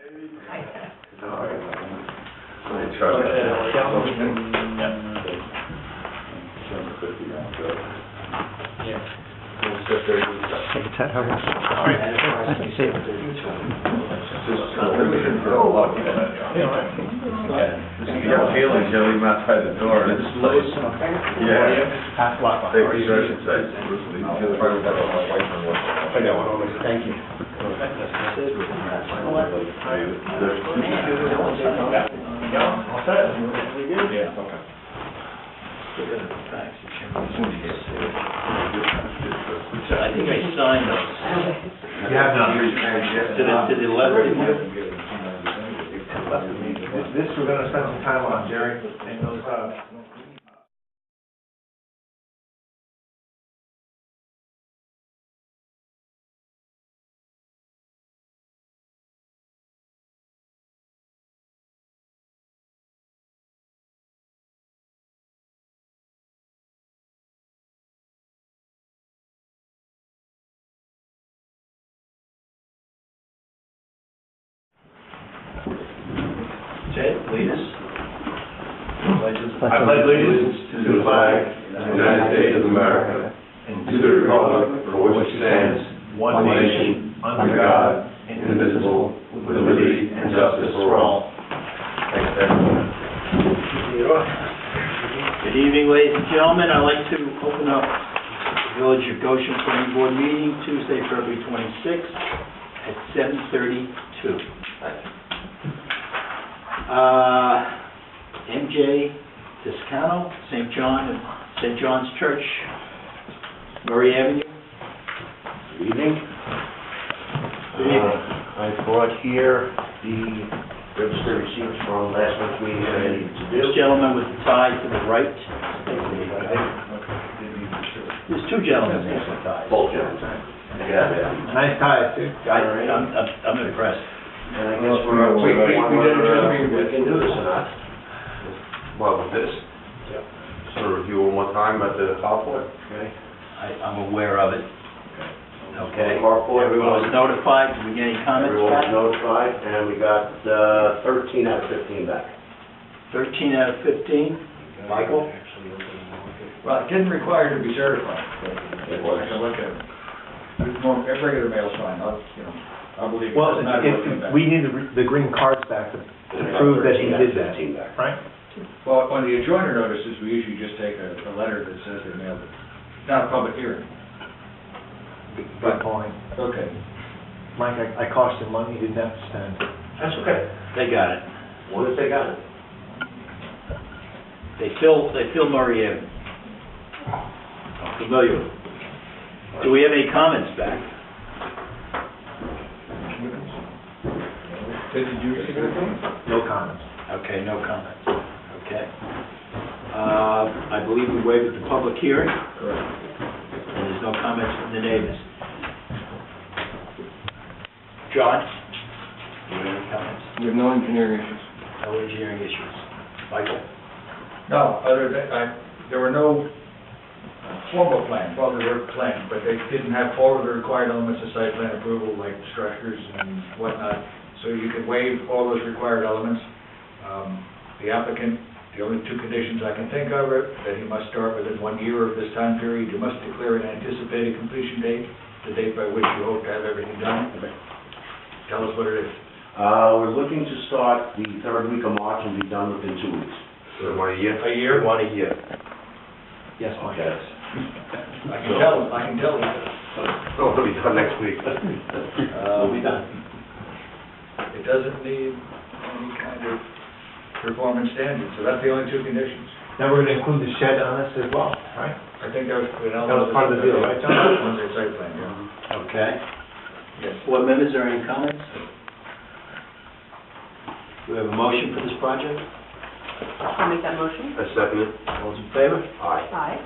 Feelings, you know, even outside the door in this place. Yeah. Safety, I should say. Thank you. Yeah, okay. I think I signed those. You have none. To the letter. This we're gonna spend some time on, Jerry, and those, Ted, lead us. I pledge allegiance to the flag of the United States of America and to the republic for which it stands, one nation, under God, indivisible, with liberty and justice for all. Thanks, everyone. Good evening, ladies and gentlemen. I'd like to open up the Village of Goshen Planning Board meeting Tuesday, February 26th at 7:32. MJ Toscano, St. John's Church, Murray Avenue. Good evening. I brought here the registered receipts from last month's meeting that I needed to do. This gentleman with the tie to the right. There's two gentlemen there with ties. Both gentlemen. Yeah. nice ties, too. I'm impressed. And I guess we can do this or not. Well, with this? Yeah. So review one more time at the carport? Okay. I'm aware of it. Okay. Carport. Everyone was notified. Did we get any comments Everyone was back? notified, and we got 13 out of 15 back. 13 out of 15. Michael? Well, it didn't require to be certified. It was. I can look at it. Every regular mail's fine, I believe. Well, we need the green cards back to prove that he did that, 15 back. right? Well, on the adjoiner notices, we usually just take a letter that says they mailed it. Not a public hearing. Good point. Okay. Mike, I cost you money you didn't have to spend. That's okay. They got it. What if they got it? They fill Murray Avenue. I'm familiar with it. Do we have any comments back? Did you receive anything? No comments. Okay, no comments. Okay. I believe we waived the public hearing, Correct. and there's no comments from the neighbors. John? Do you have any comments? We have no engineering issues. No engineering issues. Michael? No, other than, there were no formal plans, well, there were plans, but they didn't have all of the required elements of site plan approval, like structures and whatnot, so you could waive all those required elements. The applicant, the only two conditions I can think of are that he must start within 1 year of this time period, you must declare an anticipated completion date, the date by which you hope to have everything done. Tell us what it is. We're looking to start the third week of March and be done within 2 weeks. So 1 year? A year? 1 a year. Yes, Mike. Yes. I can tell you. Oh, it'll be done next week. We'll be done. It doesn't need any kind of performance standards, so that's the only two conditions. Now we're gonna include the shed on this as well, right? I think that was an element. That was part of the deal, right, John? On the site plan, yeah. Okay. Yes. Board members, are there any comments? Do we have a motion for this project? I'll make that motion. I second it. All those in favor? Aye. Aye.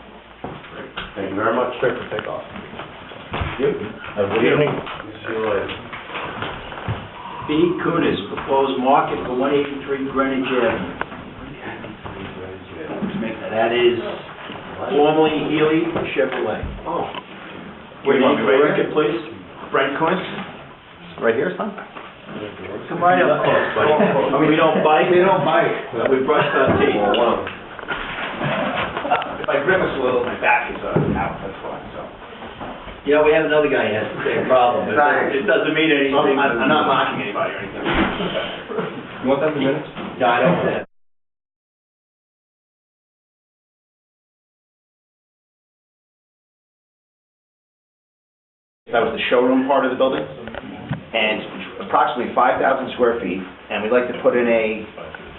Thank you very much. Great for takeoff. Have a good evening. See you later. B. Kunis, proposed market for 183 Greenwich Avenue. That is formerly Healy Chevrolet. Oh. Your name for the record, please? Brent Kunis? Right here, son? Come right up close, buddy. We don't bite. We don't bite. We brush our teeth. If I grimace a little, my back is out, that's why, so. You know, we have another guy who has the same problem. It doesn't mean anything. I'm not mocking anybody or anything. You want that in minutes? Yeah, I don't want that. That was the showroom part of the building, and it's approximately 5,000 square feet, and we'd like to put in a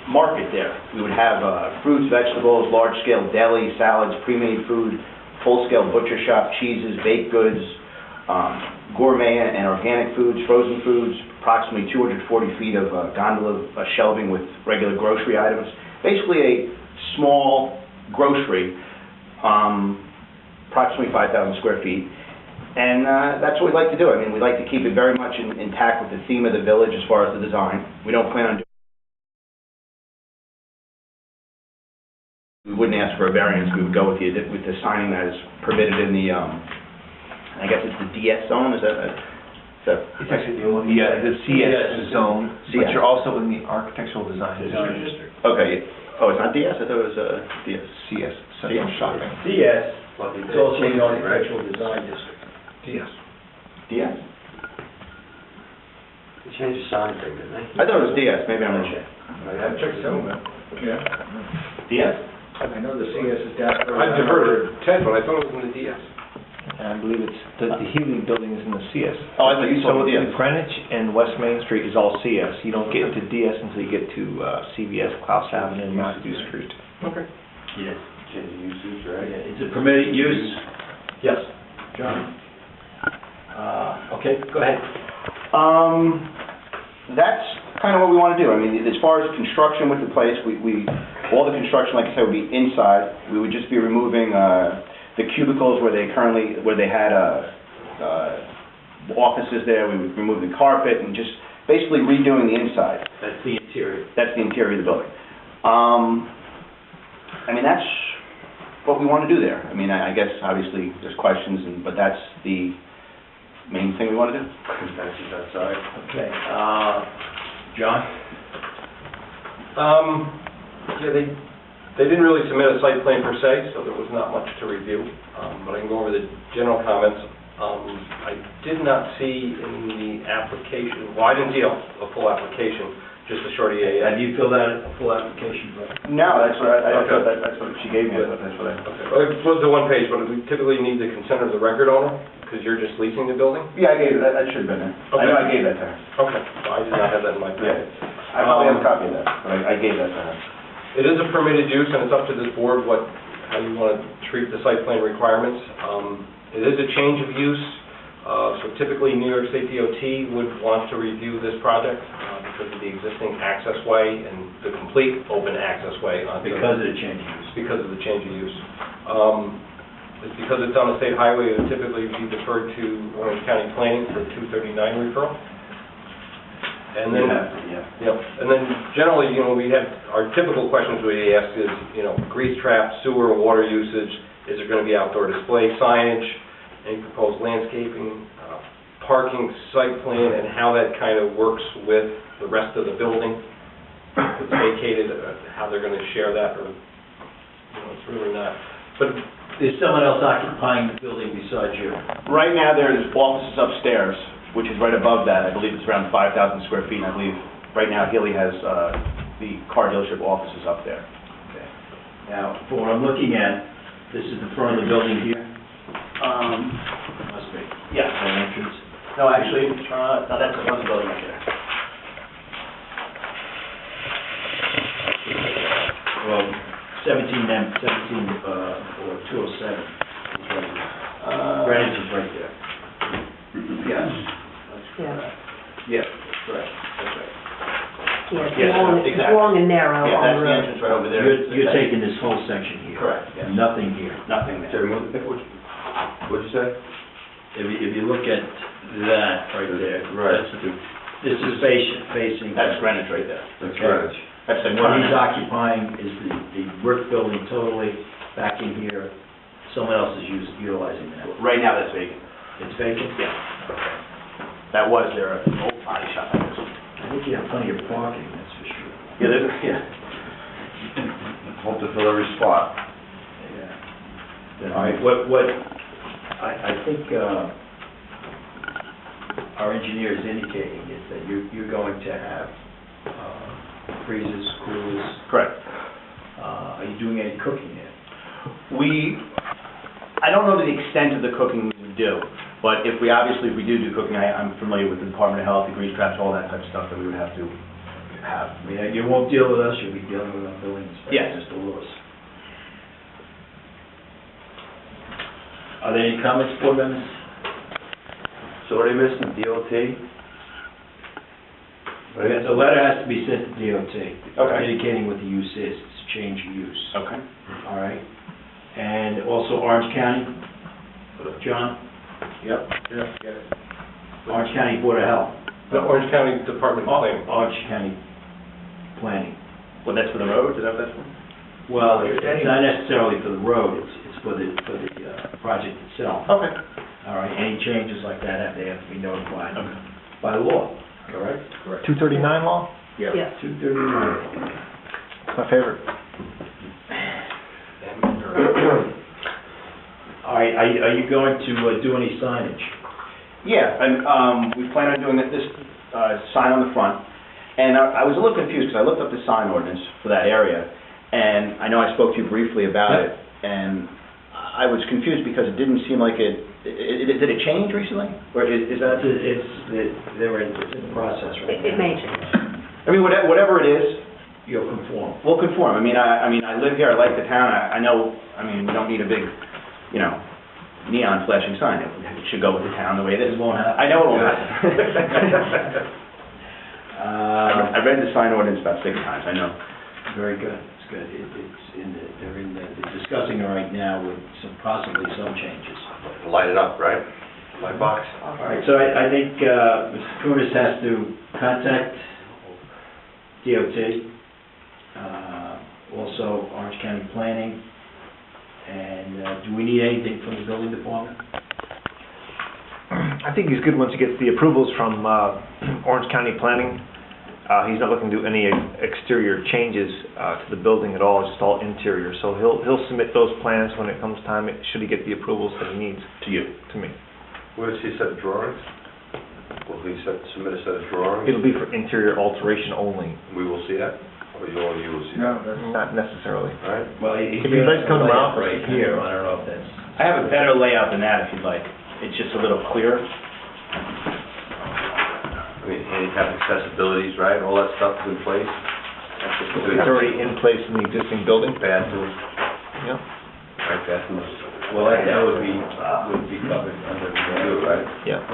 market there. We would have fruits, vegetables, large-scale deli, salads, pre-made food, full-scale butcher shop, cheeses, baked goods, gourmet and organic foods, frozen foods, approximately 240 feet of gondola shelving with regular grocery items. Basically a small grocery, approximately 5,000 square feet. And that's what we'd like to do. I mean, we'd like to keep it very much intact with the theme of the village as far as the design. We don't plan on doing... We wouldn't ask for a variance. We would go with the signing that is permitted in the, I guess it's the DS zone, is that? It's actually the CS zone, but you're also in the architectural design district. Okay. Oh, it's not DS? I thought it was DS. CS, Central Shopping. CS, it's also in the architectural design district. DS. DS? They changed the sign thing, didn't they? I thought it was DS. Maybe I'm wrong. I've checked some of them. Yeah. DS? I know the CS is down. I deferred to Ted, but I thought it was in the DS. And I believe it's, the Healy building is in the CS. Oh, I thought you So told me DS. Greenwich and West Main Street is all CS. You don't get into DS until you get to CVS, Klaus Avenue, and Matthew Street. Okay. Yes. Change the uses, right? Is it permitted use? Yes. John? Okay, go ahead. That's kind of what we want to do. I mean, as far as construction with the place, all the construction, like I said, would be inside. We would just be removing the cubicles where they had offices there. We would remove the carpet and just basically redoing the inside. That's the interior. That's the interior of the building. I mean, that's what we want to do there. I mean, I guess obviously there's questions, but that's the main thing we want to do. Fences outside. Okay, John? Yeah, they didn't really submit a site plan per se, so there was not much to review, but I can go over the general comments. I did not see in the application, well, I didn't see a full application, just a short EAF. Have you filled out a full application, Brett? No, that's what I Okay. thought that's what she gave me. That's what I... Okay, well, it was the one page, but we typically need the consent of the record owner, because you're just leasing the building. Yeah, I gave it. That should have been there. I know I gave that to her. Okay, well, I did not have that in my packet. I probably have a copy of that, but I gave that to her. It is a permitted use, and it's up to this board how you want to treat the site plan requirements. It is a change of use, so typically New York State DOT would want to review this project because of the existing access way and the complete open access way. Because of the change of use. Because of the change of use. Because it's on a state highway, it would typically be deferred to Orange County Planning for 239 referral. And then, and then generally, we have, our typical questions we ask is, grease traps, sewer, water usage, is there going to be outdoor display signage, any proposed landscaping, parking site plan, and how that kind of works with the rest of the building. If it's vacated, how they're going to share that, or, it's really not. But Is someone else occupying the building besides you? Right now, there's offices upstairs, which is right above that. I believe it's around 5,000 square feet, and I believe right now Healy has the car dealership offices up there. Okay. Now, for what I'm looking at, this is the front of the building here? Must be. Yeah. An entrance? No, actually, no, that's the front of the building right there. Well, 17 or 207 is right here. Greenwich is right there. Yes. Yeah, Yes, correct. That's right. yeah, Yes, it's exactly. long and narrow Yeah, on that's the the road. entrance right over there. You're taking this whole section here? Correct, yes. Nothing here? Nothing there. Terry, what'd you say? If you look at that right there, Right. this is facing... That's Greenwich right there. That's Okay. right. That's the And what he's front. occupying is the brick building totally back in here. Someone else is utilizing that. Right now, that's vacant. It's vacant? Yeah. That was their old body shop, I guess. think you have plenty of parking, that's for sure. Yeah. Hope to fill every spot. Yeah. All right, I think our engineer is indicating is that you're going to have freezers, coolers. Correct. Are you doing any cooking there? I don't know to the extent of the cooking we do, but if we do cooking, I'm familiar with the Department of Health, the grease traps, all that type of stuff that we would have to have. I mean, you won't deal with us, you'll be dealing with our building inspector, Yes. Mr. Lewis. Are there any comments, board members? So what are you missing, DOT? The letter has to be sent to DOT. Okay. Indicating what the use is, it's a change of use. Okay. All right? And also Orange County, John? Yep. Yeah. Orange County Board of Health. The Orange County Department of Planning. Orange County Planning. Well, that's for the roads, is that what that's for? Well, it's not necessarily for the road, it's for the project itself. Okay. All right, any changes like that, they have to be notified Okay. by law, correct? Correct. 239 law? Yeah. Yes. 239. It's my favorite. All right, are you going to do any signage? Yeah, and we plan on doing this sign on the front. And I was a little confused because I looked up the sign ordinance for that area, and I know I spoke to you briefly about it, and I was confused because it didn't seem like did it change recently? Or is that? It's in the process right now. It may change. I mean, whatever it is, You'll conform. we'll conform. I mean, I live here, I like the town, I know, I mean, we don't need a big, neon flashing sign. It should go with the town the way it is. It won't happen. I know it won't happen. I read the sign ordinance about 6 times, I know. Very good, it's good. They're discussing it right now with possibly some changes. Light it up, right? Light box. All right, so I think Mr. Kunis has to contact DOT, also Orange County Planning, and do we need anything from the building department? I think he's good once he gets the approvals from Orange County Planning. He's not looking to do any exterior changes to the building at all, just all interior. So he'll submit those plans when it comes time, should he get the approvals that he needs. To you. To me. Where does he set drawings? Will he submit a set of drawings? It'll be for interior alteration only. We will see that? Or you will see No, that? that's... Not necesserly. All right? Well, he's If you'd like to come to my layout office. right here, I don't know if that's... I have a better layout than that if you'd like. It's just a little clearer. I mean, handicap accessibilities, right? All that stuff is in place? That's just It's already in place in the existing building. Bathrooms, Yeah. right, bathrooms. Well, that would be covered under Do it, right? Yeah.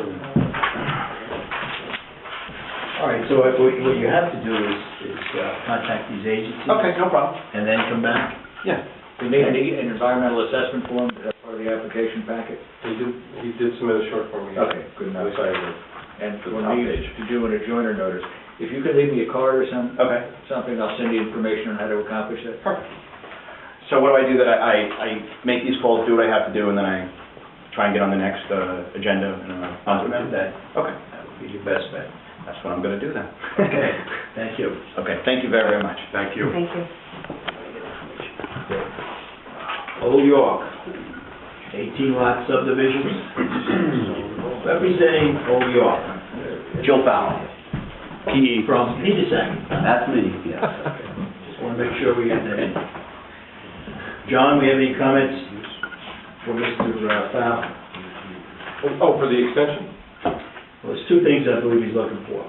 All right, so what you have to do is contact these agencies. Okay, no problem. And then come back. Yeah. We need an environmental assessment form, is that part of the application packet? He did submit a short form. Okay, good enough. At least I agree. And The we'll top need page. to do an adjoiner notice. If you could leave me a card or something, Okay. I'll send you information on how to accomplish that. Perfect. So what do I do that I make these calls, do what I have to do, and then I try and get on the next agenda and I'll do that. Okay. That would be your best bet. That's what I'm going to do then. Okay, thank you. Okay, thank you very, very much. Thank you. Thank you. Old York, 18-lot subdivision, representing Old York. Joe Fallon. PE. From Peterson. That's me, yes. Just want to make sure we get that in. John, we have any comments for Mr. Fowle? Oh, for the extension? Well, there's 2 things I believe he's looking for.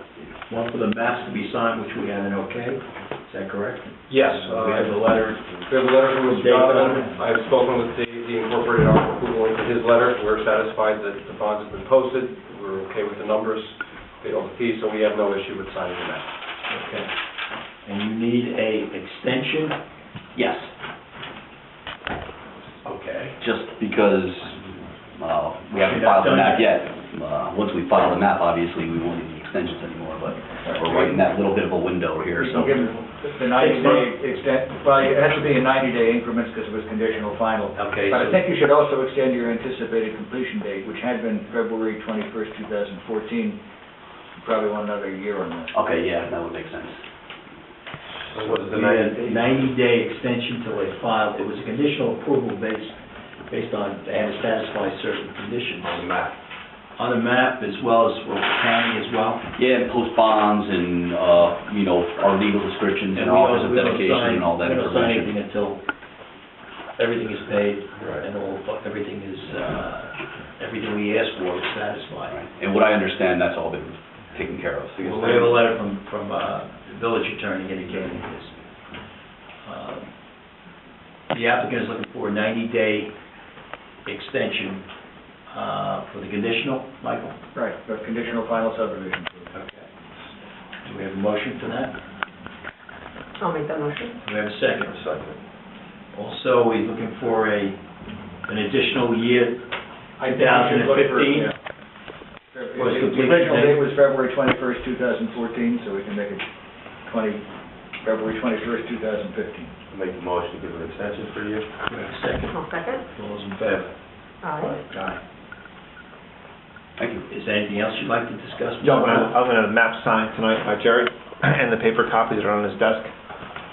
One for the maps to be signed, which we had an okay. Is that correct? Yes. We have the letter. We have a letter from Mr. Donovan. I've spoken with the incorporated article approval into his letter. We're satisfied that the bonds have been posted. We're okay with the numbers, paid all the fees, so we have no issue with signing the map. Okay. And you need a extension? Yes. Okay. Just because we haven't filed the map yet. Once we file the map, obviously, we won't need the extensions anymore, but we're right in that little bit of a window here, You so. can give the 90-day extent, well, it has to be in 90-day increments because it was conditional final. Okay, But I so- think you should also extend your anticipated completion date, which had been February 21st, 2014, probably want another year on that. Okay, yeah, that would make sense. So what is the We had 90 a 90-day extension till they filed. It was a conditional approval based on, they had to satisfy certain conditions. on the map? On the map, as well as for the county as well. Yeah, and post bonds and, you know, our legal descriptions and we office don't- of we don't dedication sign- and all that We don't sign information. anything until everything is paid Right. and everything is, everything we ask for is satisfied. Right. And what I understand, that's all been taken care of. Well, we have a letter from the village attorney indicating this. The applicant is looking for a 90-day extension for the conditional, Michael? Right, the conditional final subdivision. Okay. Do we have a motion for that? I'll make that motion. Do we have a second? Also, he's looking for an additional year, 2015. The Was complete original today. date was February 21st, 2014, so we can make it February 21st, 2015. Make the motion to give an extension for you. Do we have a second? I'll second. All those in favor? Aye. Aye. Thank you. Is there anything else you'd like to discuss? Yeah, I'm gonna have the map signed tonight by Jerry, and the paper copies are on his desk.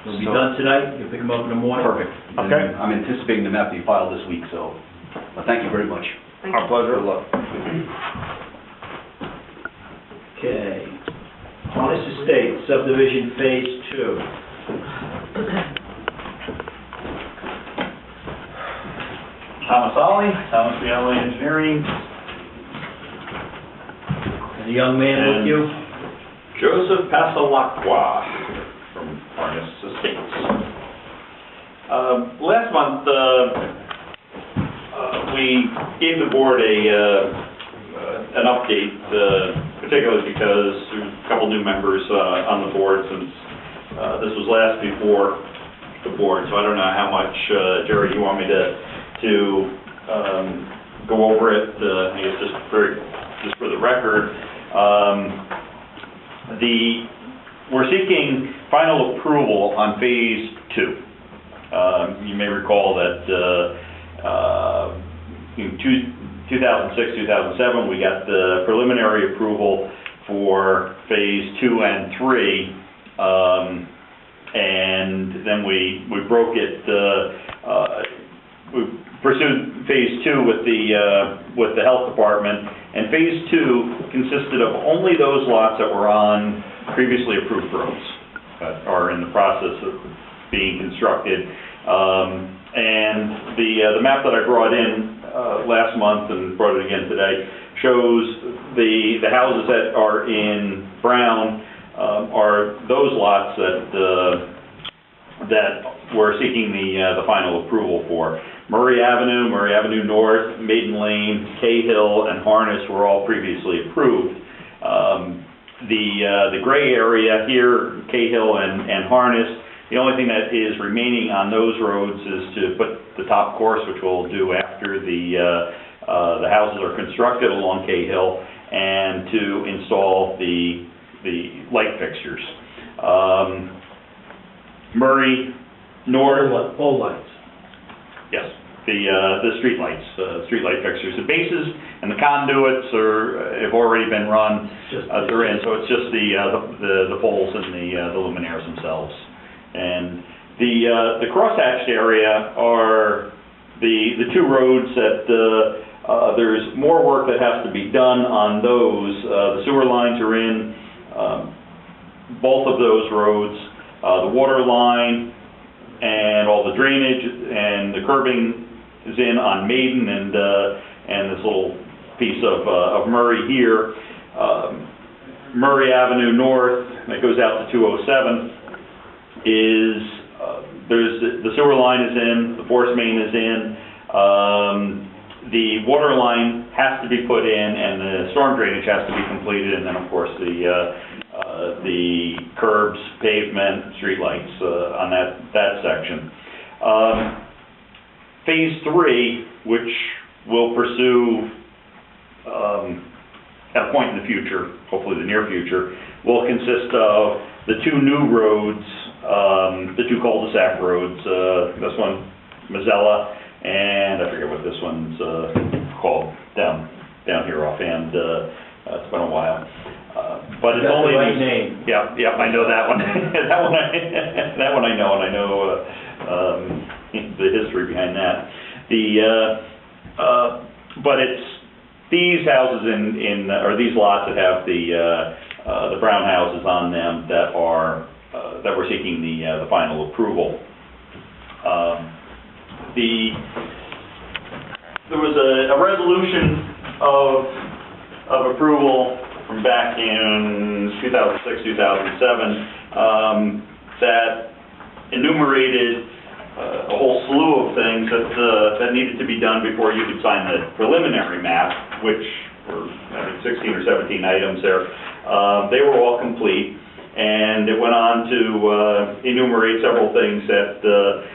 Will be done tonight, you can pick them up in the morning? Perfect. And Okay. I'm anticipating the map to be filed this week, so, thank you very much. Thank Our you. pleasure. Good luck. Okay. Harness Estate subdivision phase 2. Thomas Ollie, Thomas Bialy Engineering, And the young man with you? Joseph Pasalacqua from Harness Estates. Last month, we gave the board an update, particularly because there's a couple new members on the board since this was last before the board, so I don't know how much, Jerry, you want me to go over it. I guess just for the record, we're seeking final approval on phase 2. You may recall that in 2006, 2007, we got the preliminary approval for phase 2 and 3, and then we broke it. We pursued phase 2 with the health department, and phase 2 consisted of only those lots that were on previously approved roads that are in the process of being constructed. And the map that I brought in last month and brought it again today shows the houses that are in brown are those lots that we're seeking the final approval for. Murray Avenue North, Maiden Lane, Cahill, and Harness were all previously approved. The gray area here, Cahill and Harness, the only thing that is remaining on those roads is to put the top course, which we'll do after the houses are constructed along Cahill, and to install the light fixtures. Murray North, All lights. yes, the street lights, street light fixtures. The bases and the conduits have already been run. They're in, so it's just the poles and the luminaires themselves. And the crosshatched area are the two roads that there's more work that has to be done on those. The sewer lines are in both of those roads. The water line and all the drainage and the curbing is in on Maiden and this little piece of Murray here. Murray Avenue North, that goes out to 207, is there's the sewer line is in, the force main is in, the water line has to be put in, and the storm drainage has to be completed, and then of course the curbs, pavement, street lights on that section. Phase 3, which we'll pursue at a point in the future, hopefully the near future, will consist of the two new roads, the two cul-de-sac roads, this one, Mazzella, and I forget what this one's called down here offhand, It's been a while. But it's only... That's the right name. Yeah, I know that one. That one I know, and I know the history behind that. But it's these houses or these lots that have the brown houses on them that we're seeking the final approval. There was a resolution of approval from back in 2006, 2007, that enumerated a whole slew of things that needed to be done before you could sign the preliminary map, which were, I think, 16 or 17 items there. They were all complete, and it went on to enumerate several things that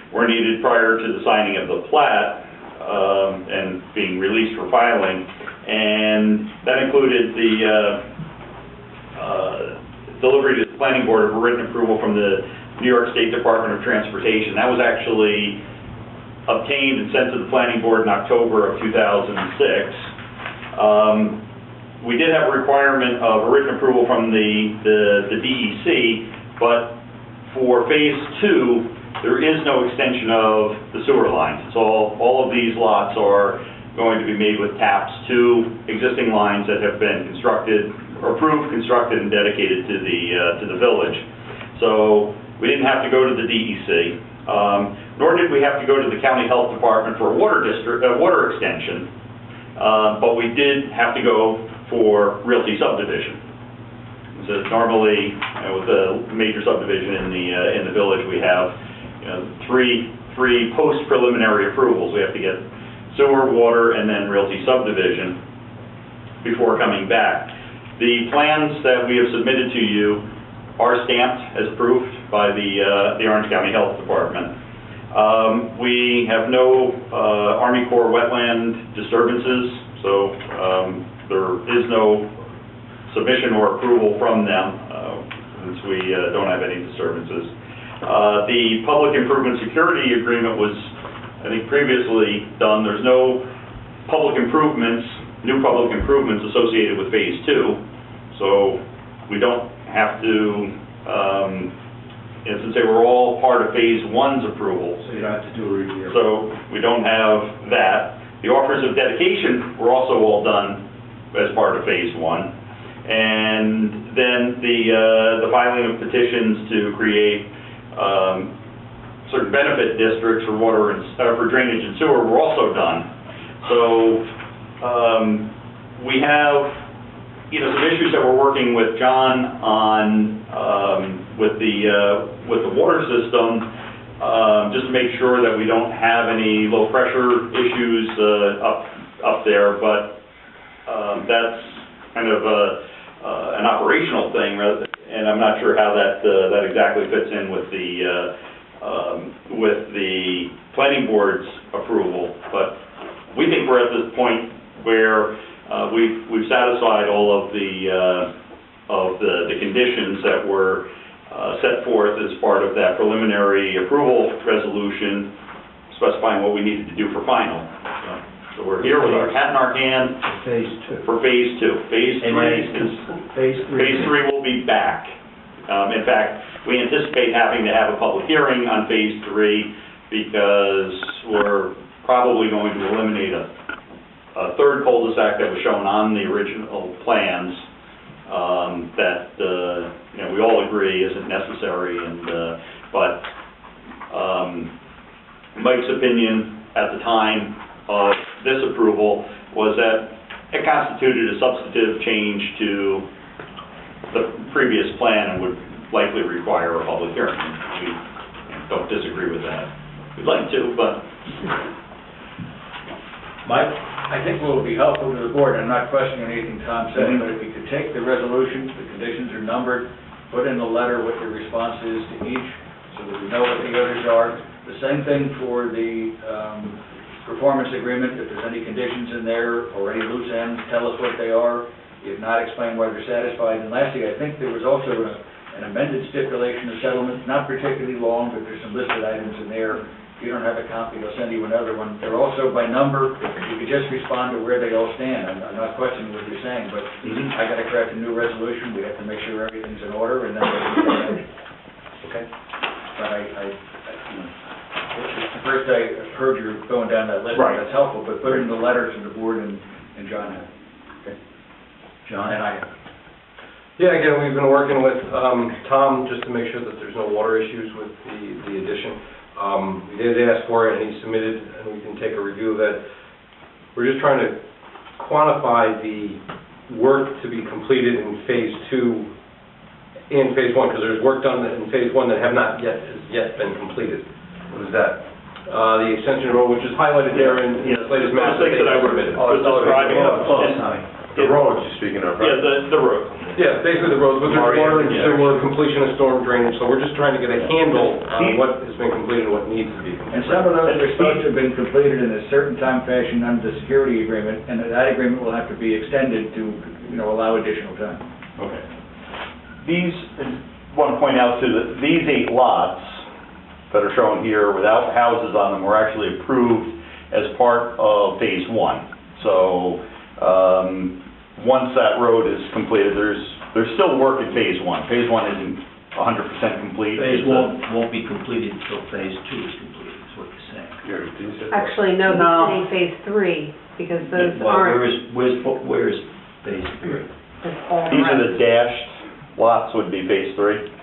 were needed prior to the signing of the plat and being released for filing, and that included the delivery to the planning board of a written approval from the New York State Department of Transportation. That was actually obtained and sent to the planning board in October of 2006. We did have a requirement of a written approval from the DEC, but for phase 2, there is no extension of the sewer lines. It's all of these lots are going to be made with taps to existing lines that have been constructed, or approved, constructed, and dedicated to the village. So we didn't have to go to the DEC, nor did we have to go to the county health department for a water extension, but we did have to go for realty subdivision. So normally, with a major subdivision in the village, we have three post-preliminary approvals. We have to get sewer, water, and then realty subdivision before coming back. The plans that we have submitted to you are stamped as approved by the Orange County Health Department. We have no Army Corps wetland disturbances, so there is no submission or approval from them since we don't have any disturbances. The public improvement security agreement was, I think, previously done. There's no public improvements, new public improvements associated with phase 2, so we don't have to, since they were all part of phase 1's approval. So you don't have to do a review. So we don't have that. The offers of dedication were also all done as part of phase 1. And then the filing of petitions to create certain benefit districts for water and for drainage and sewer were also done. So we have some issues that we're working with John on with the water system, just to make sure that we don't have any low pressure issues up there. But that's kind of an operational thing, and I'm not sure how that exactly fits in with the planning board's approval. But we think we're at this point where we've satisfied all of the conditions that were set forth as part of that preliminary approval resolution, specifying what we needed to do for final. So we're here with our hat in our hand for phase 2. Phase 3 will be back. In fact, we anticipate having to have a public hearing on phase 3 because we're probably going to eliminate a third cul-de-sac that was shown on the original plans that we all agree isn't necessary, but Mike's opinion at the time of this approval was that it constituted a substantive change to the previous plan and would likely require a public hearing. We don't disagree with that. We'd like to, but... Mike, I think what would be helpful to the board, I'm not questioning anything Tom said, but if we could take the resolutions, the conditions are numbered, put in the letter what the response is to each, so that we know what the others are. The same thing for the performance agreement. If there's any conditions in there or any loose ends, tell us what they are. If not, explain why they're satisfied. And lastly, I think there was also an amended stipulation of settlement, not particularly long, but there's some listed items in there. If you don't have a copy, I'll send you another one. They're also by number. You can just respond to where they all stand. I'm not questioning what you're saying, but I gotta craft a new resolution, we have to make sure everything's in order, and then we can go ahead. Okay? But the first I heard you're going down that list, Right. that's helpful, but put it in the letter to the board and John had. Okay? John? And I have. Yeah, again, we've been working with Tom just to make sure that there's no water issues with the addition. We did ask for it, and he submitted, and we can take a review of that. We're just trying to quantify the work to be completed in Phase 2 and Phase 1, because there's work done in Phase 1 that have not yet been completed. What is that? The extension road, which is highlighted there in the latest map that they submitted. was describing. The roads you're speaking of, right? Yeah, the road. Yeah, basically the roads, but there's water and sewer, completion of storm drainage, so we're just trying to get a handle on what has been completed and what needs to be And completed. some of those are supposed to have been completed in a certain time fashion under the security agreement, and that agreement will have to be extended to, allow additional time. Okay. These, want to point out too, that these 8 lots that are shown here without houses on them were actually approved as part of Phase 1. So, once that road is completed, there's still work in Phase 1. Phase 1 isn't 100% complete. Phase won't be completed until Phase 2 is completed, is what you're saying. Actually, no, No. he's saying Phase 3, because those Well, aren't, where is Phase 3? that's all These are the right. dashed lots would be Phase 3.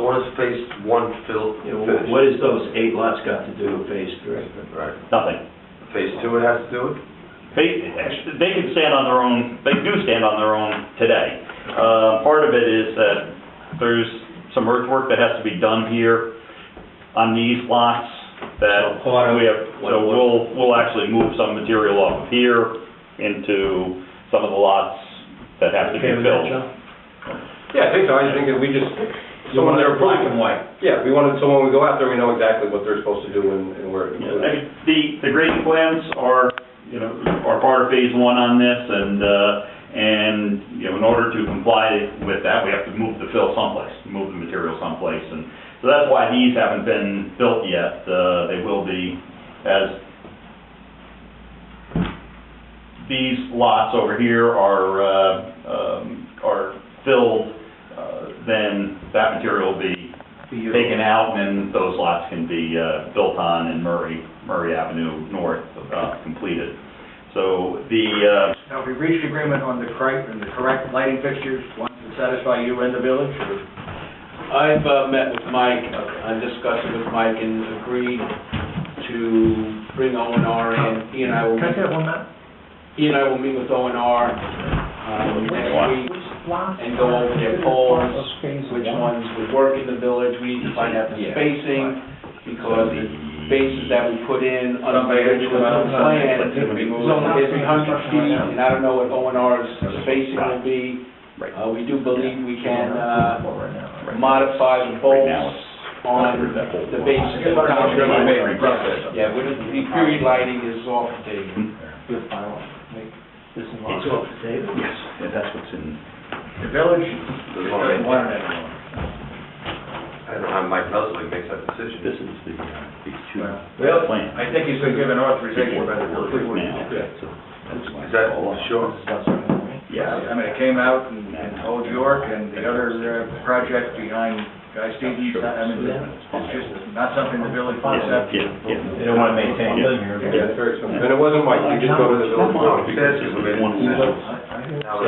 So what does Phase 1 fill? What has those 8 lots got to do with Phase 3? Right. Nothing. Phase 2 it has to do it? They can stand on their own, they do stand on their own today. Part of it is that there's some earthwork that has to be done here on these lots that we have, so we'll actually move some material off of here into some of the lots that have to be filled. Yeah, I think so, I think that we just, You want it black and white? yeah, we wanted, so when we go out there, we know exactly what they're supposed to do and where it Yeah, includes. the grading plans are part of Phase 1 on this, and in order to comply with that, we have to move the fill someplace, move the material someplace, and so that's why these haven't been built yet. They will be, as these lots over here are filled, then that material will be taken out, and then those lots can be built on and Murray Avenue North completed. So Now, have we reached agreement on the correct lighting fixtures, ones that satisfy you and the village, or? I've met with Mike, I discussed it with Mike and agreed to bring O&R in. He and I will meet with O&R next week and go over their polls, which ones would work in the village. We need to find out the spacing, because the bases that we put in on the original plan is only 100 feet, and I don't know what O&R's spacing will be. We do believe we can modify the bolts on the bases. Yeah, the period lighting is off the table. It's off the table? yes, that's what's in. The village doesn't want it anymore. I don't know how Mike Leslie makes that decision. This is these 2 Well, plans. I think he's been given authorization by the village board. Now, so that's why Is that all sure? Yes. I mean, it came out in Old York and the other project behind Guy Stevens. I mean, it's just not something the village wants to have. They don't want to maintain it. Yeah, it's very expensive, and it wasn't Mike, we did go to the village board.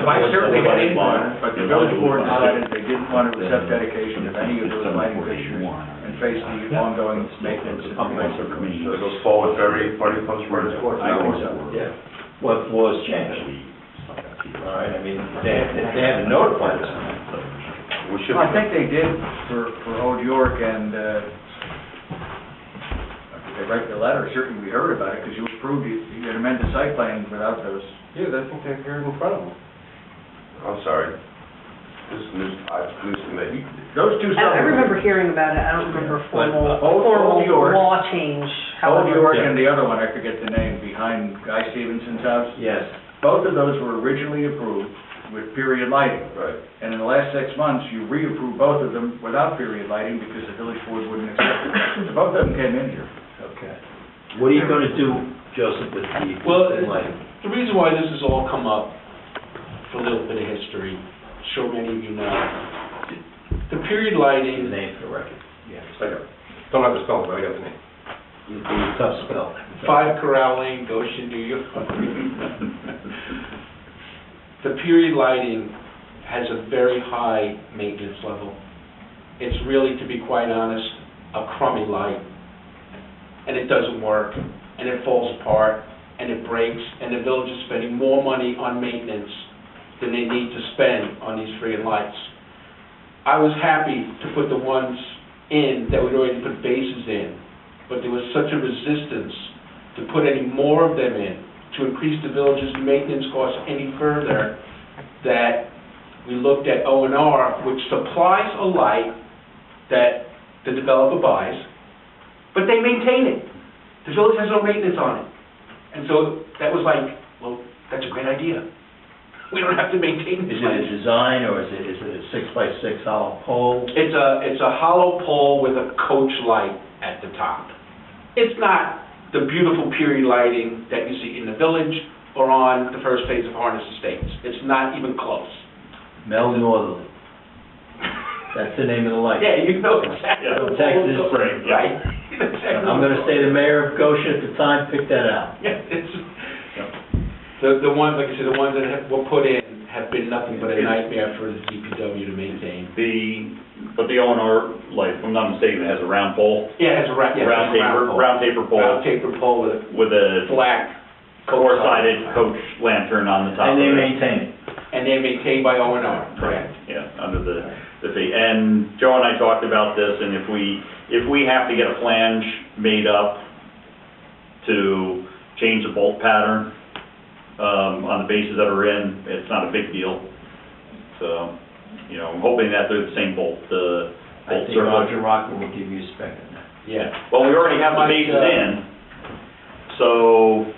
Mike certainly did, but the village board decided they didn't want to accept dedication of any of those lighting fixtures and face the ongoing maintenance. So it goes forward for every party comes for it. I think so. Yeah. What laws changed? All right, I mean, they haven't notified us. We should. Well, I think they did for Old York, and they write the letter, certainly we heard about it, because you approved, you had amended site plan without those. Yeah, I think they appeared in front of them. I'm sorry. This is news to me. Those two. I remember hearing about it, I don't remember formal Old York. law change, Old however. York and the other one, I forget the name, behind Guy Stevenson's house. Yes. Both of those were originally approved with period lighting. Right. And in the last 6 months, you reapproved both of them without period lighting because the village board wouldn't accept it. So both of them came in here. Okay. What are you going to do, Joseph, with the Well, existing lighting? the reason why this has all come up, for a little bit of history, sure many of you know, the period Your lighting, name for the record. I got it. Don't have to spell it, but I got the name. You'd be tough spell. 5 Corral Lane, Goshen, New York. The period lighting has a very high maintenance level. It's really, to be quite honest, a crummy light. And it doesn't work, and it falls apart, and it breaks, and the village is spending more money on maintenance than they need to spend on these friggin' lights. I was happy to put the ones in that we'd already put bases in, but there was such a resistance to put any more of them in, to increase the village's maintenance costs any further, that we looked at O&R, which supplies a light that the developer buys, but they maintain it. The village has no maintenance on it. And so that was like, well, that's a great idea. We don't have to maintain Is this it a light. design, or is it a 6x6 hollow pole? It's a hollow pole with a coach light at the top. It's not the beautiful period lighting that you see in the village or on the first phase of Harness Estates. It's not even close. Mel Northerly. That's the name of the light. Yeah, you know exactly. Yeah. what Texas, pole it's right, yeah. Right. Exactly. I'm gonna say the mayor of Goshen at the time picked that out. Yeah, it's, the ones, like I said, the ones that were put in have been nothing but a nightmare for the DPW to maintain. But the O&R light, if I'm not mistaken, it has a round pole, Yeah, it has a round taper pole round taper pole with a with a black four-sided coach lantern on the top And of they it. maintain it. and they're maintained by O&R, correct? Yeah, under the fee. And Joe and I talked about this, and if we have to get a flange made up to change the bolt pattern, on the bases that are in, it's not a big deal. So, I'm hoping that they're the same bolt I think circuit. Roger Rocker will give you a spec on that. Yeah. Well, we already have the bases in, so,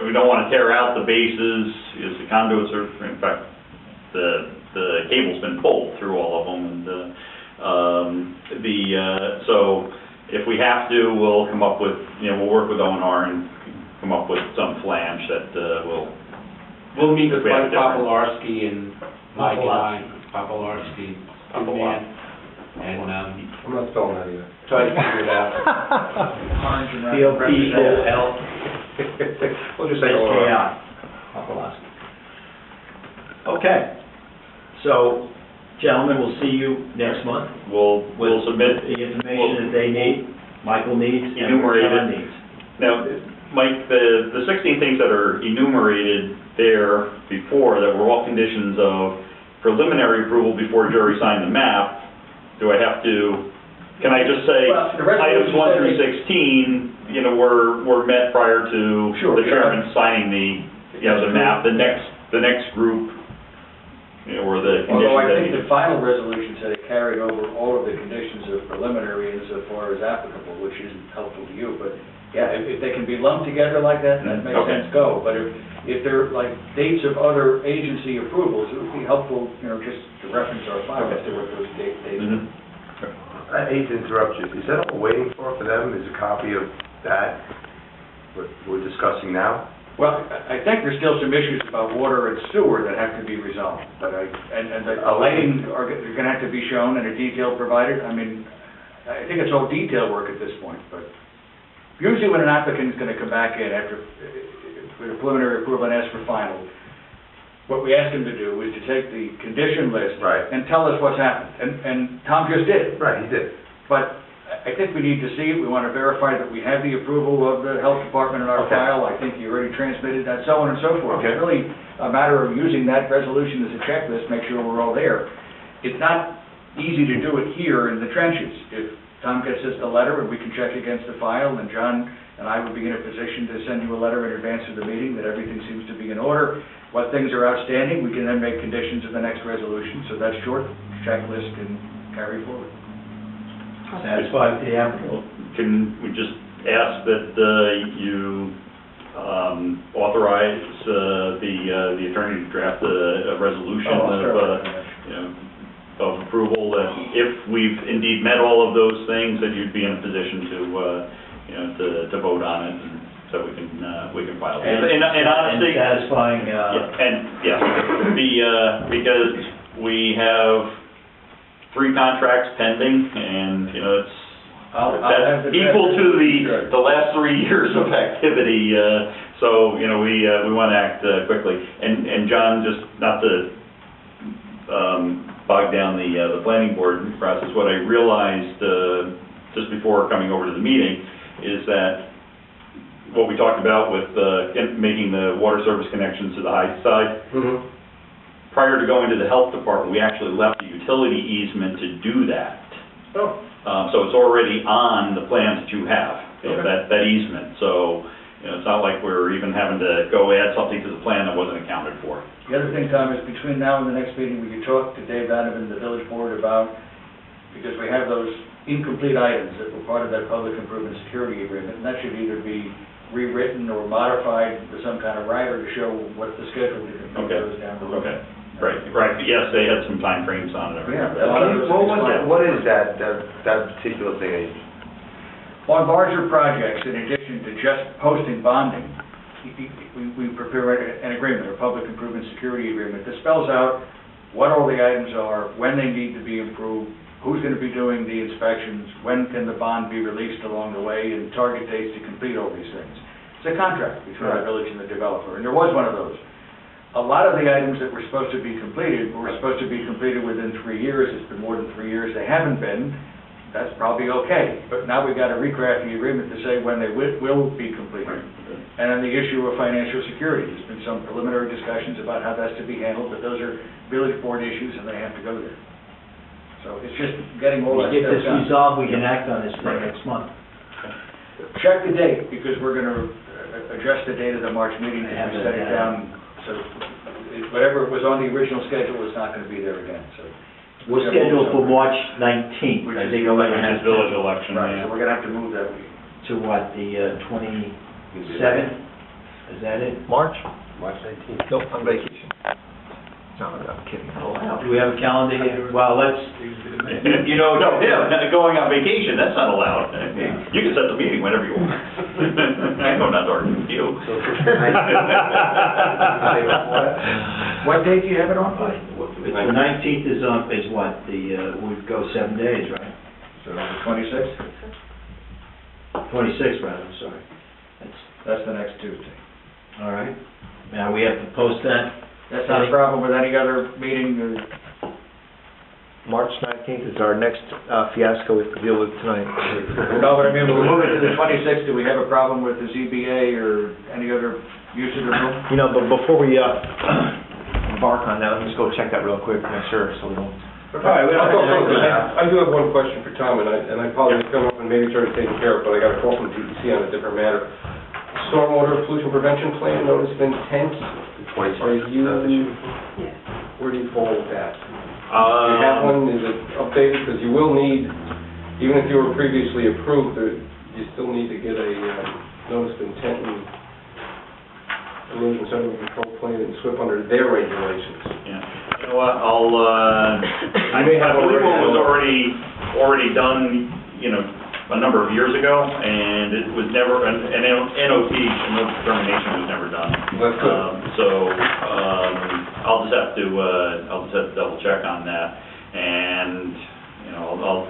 we don't want to tear out the bases, because the conduits are, in fact, the cable's been pulled through all of them, and, so, if we have to, we'll come up with, we'll work with O&R and come up with some flange that, We'll meet with We have Mike a different- Popolarski and Mike and I, Popolarski, and, I'm not spelling that either. try to figure it out. P-O-P-O-L. We'll just say O&R. S-K-I. Okay. So, gentlemen, we'll see you next month. we'll submit. The information that they need, Michael needs, and Enumerated. John needs. Now, Mike, the 16 things that are enumerated there before, that were all conditions of preliminary approval before Jerry signed the map, do I have to, can I just say, Well, the resolution items 1 through says 16, were met prior to Sure, the yeah. chairman signing the map, the next group, or the Although I conditions that think the final resolution said it carried over all of the conditions of preliminary insofar as applicable, which isn't helpful to you, but yeah, if they can be lumped together like that, that makes Okay. sense, go. But if they're like dates of other agency approvals, it would be helpful, just to reference our file as to what those dates Mhm. I hate to interrupt you. Is that all we're waiting for them, is a copy of that, what we're discussing now? Well, I think there's still some issues about water and sewer that have to be resolved, but and the lighting are gonna have to be shown and a detail provided. I mean, I think it's all detail work at this point, but usually when an applicant is gonna come back in after, with a preliminary approval and ask for final, what we ask him to do is to take the condition list Right. and tell us what's happened, and Tom just did. Right, he did. But I think we need to see it, we want to verify that we have the approval of the health department in our Okay. file, I think you already transmitted that, so on and so forth. Okay. It's really a matter of using that resolution as a checklist, make sure we're all there. It's not easy to do it here in the trenches. If Tom gets us the letter and we can check against the file, then John and I would be in a position to send you a letter in advance of the meeting that everything seems to be in order. What things are outstanding, we can then make conditions of the next resolution, so that short checklist can carry forward. Satisfied with the applicant? Can we just ask that you authorize the attorney to draft a resolution Oh, I'll start of, with that. of approval, that if we've indeed met all of those things, that you'd be in a position to vote on it. so we can file. And honestly. Satisfying, Because we have 3 contracts pending, and, it's, that's equal to the last 3 years of activity, so, we want to act quickly. And John, just not to bog down the planning board process, what I realized just before coming over to the meeting is that what we talked about with making the water service connections to the high side, prior to going to the health department, we actually left the utility easement to do that. So it's already on the plans that you have, that easement. So, it's not like we're even having to go add something to the plan that wasn't accounted for. The other thing, Tom, is between now and the next meeting, we could talk to Dave Donovan, the village board, about, because we have those incomplete items that were part of that public improvement security agreement, and that should either be rewritten or modified with some kind of rider to show what the schedule is and goes down the road. Okay, right, yes, they had some time frames on it. What is that particular thing? On larger projects, in addition to just posting bonding, we prepare an agreement, a public improvement security agreement, that spells out what all the items are, when they need to be improved, who's going to be doing the inspections, when can the bond be released along the way, and target dates to complete all these things. It's a contract between the village and the developer, and there was one of those. A lot of the items that were supposed to be completed were supposed to be completed within 3 years. It's been more than 3 years. They haven't been. That's probably okay. But now we've got to recraft the agreement to say when they will be completed. And on the issue of financial security, there's been some preliminary discussions about how that's to be handled, but those are village board issues and they have to go there. So it's just getting all that stuff done. We get this resolved, we can act on this next month. Check the date, because we're going to adjust the date of the March meeting and set it down. So whatever was on the original schedule is not going to be there again, so. We're scheduled for March 19th. Which is village election. Right, so we're going to have to move that week. To what, the 27th? Is that it? March? March 19th. Nope, on vacation. No, I'm kidding. Do we have a calendar here? Well, let's, going on vacation, that's not allowed. You can set the meeting whenever you want. I know not to argue with you. What date do you have it on? the 19th is what? We'd go 7 days, right? So the 26th? 26th, rather, I'm sorry. That's the next Tuesday. All right. Now, we have to post that. That's not a problem with any other meeting or... March 19th is our next fiasco we have to deal with tonight. No, but I mean, we'll move it to the 26th. Do we have a problem with the ZBA or any other use of the room? But before we embark on that, let me just go check that real quick, make sure, so we don't... All right, I do have one question for Tom, and I apologize for coming up and maybe it's already taken care of, but I got a call from DEC on a different matter. Stormwater pollution prevention plan, notice of intent. Are you, where do you fall with that? Do you have one, is it updated? Because you will need, even if you were previously approved, you still need to get a notice of intent and erosion sediment control plan and SWIP under their regulations. Yeah. You know what, I believe one was already done, a number of years ago, and it was never, an NOT, no determination was never done. That's good. I'll just have to double check on that, and, I'll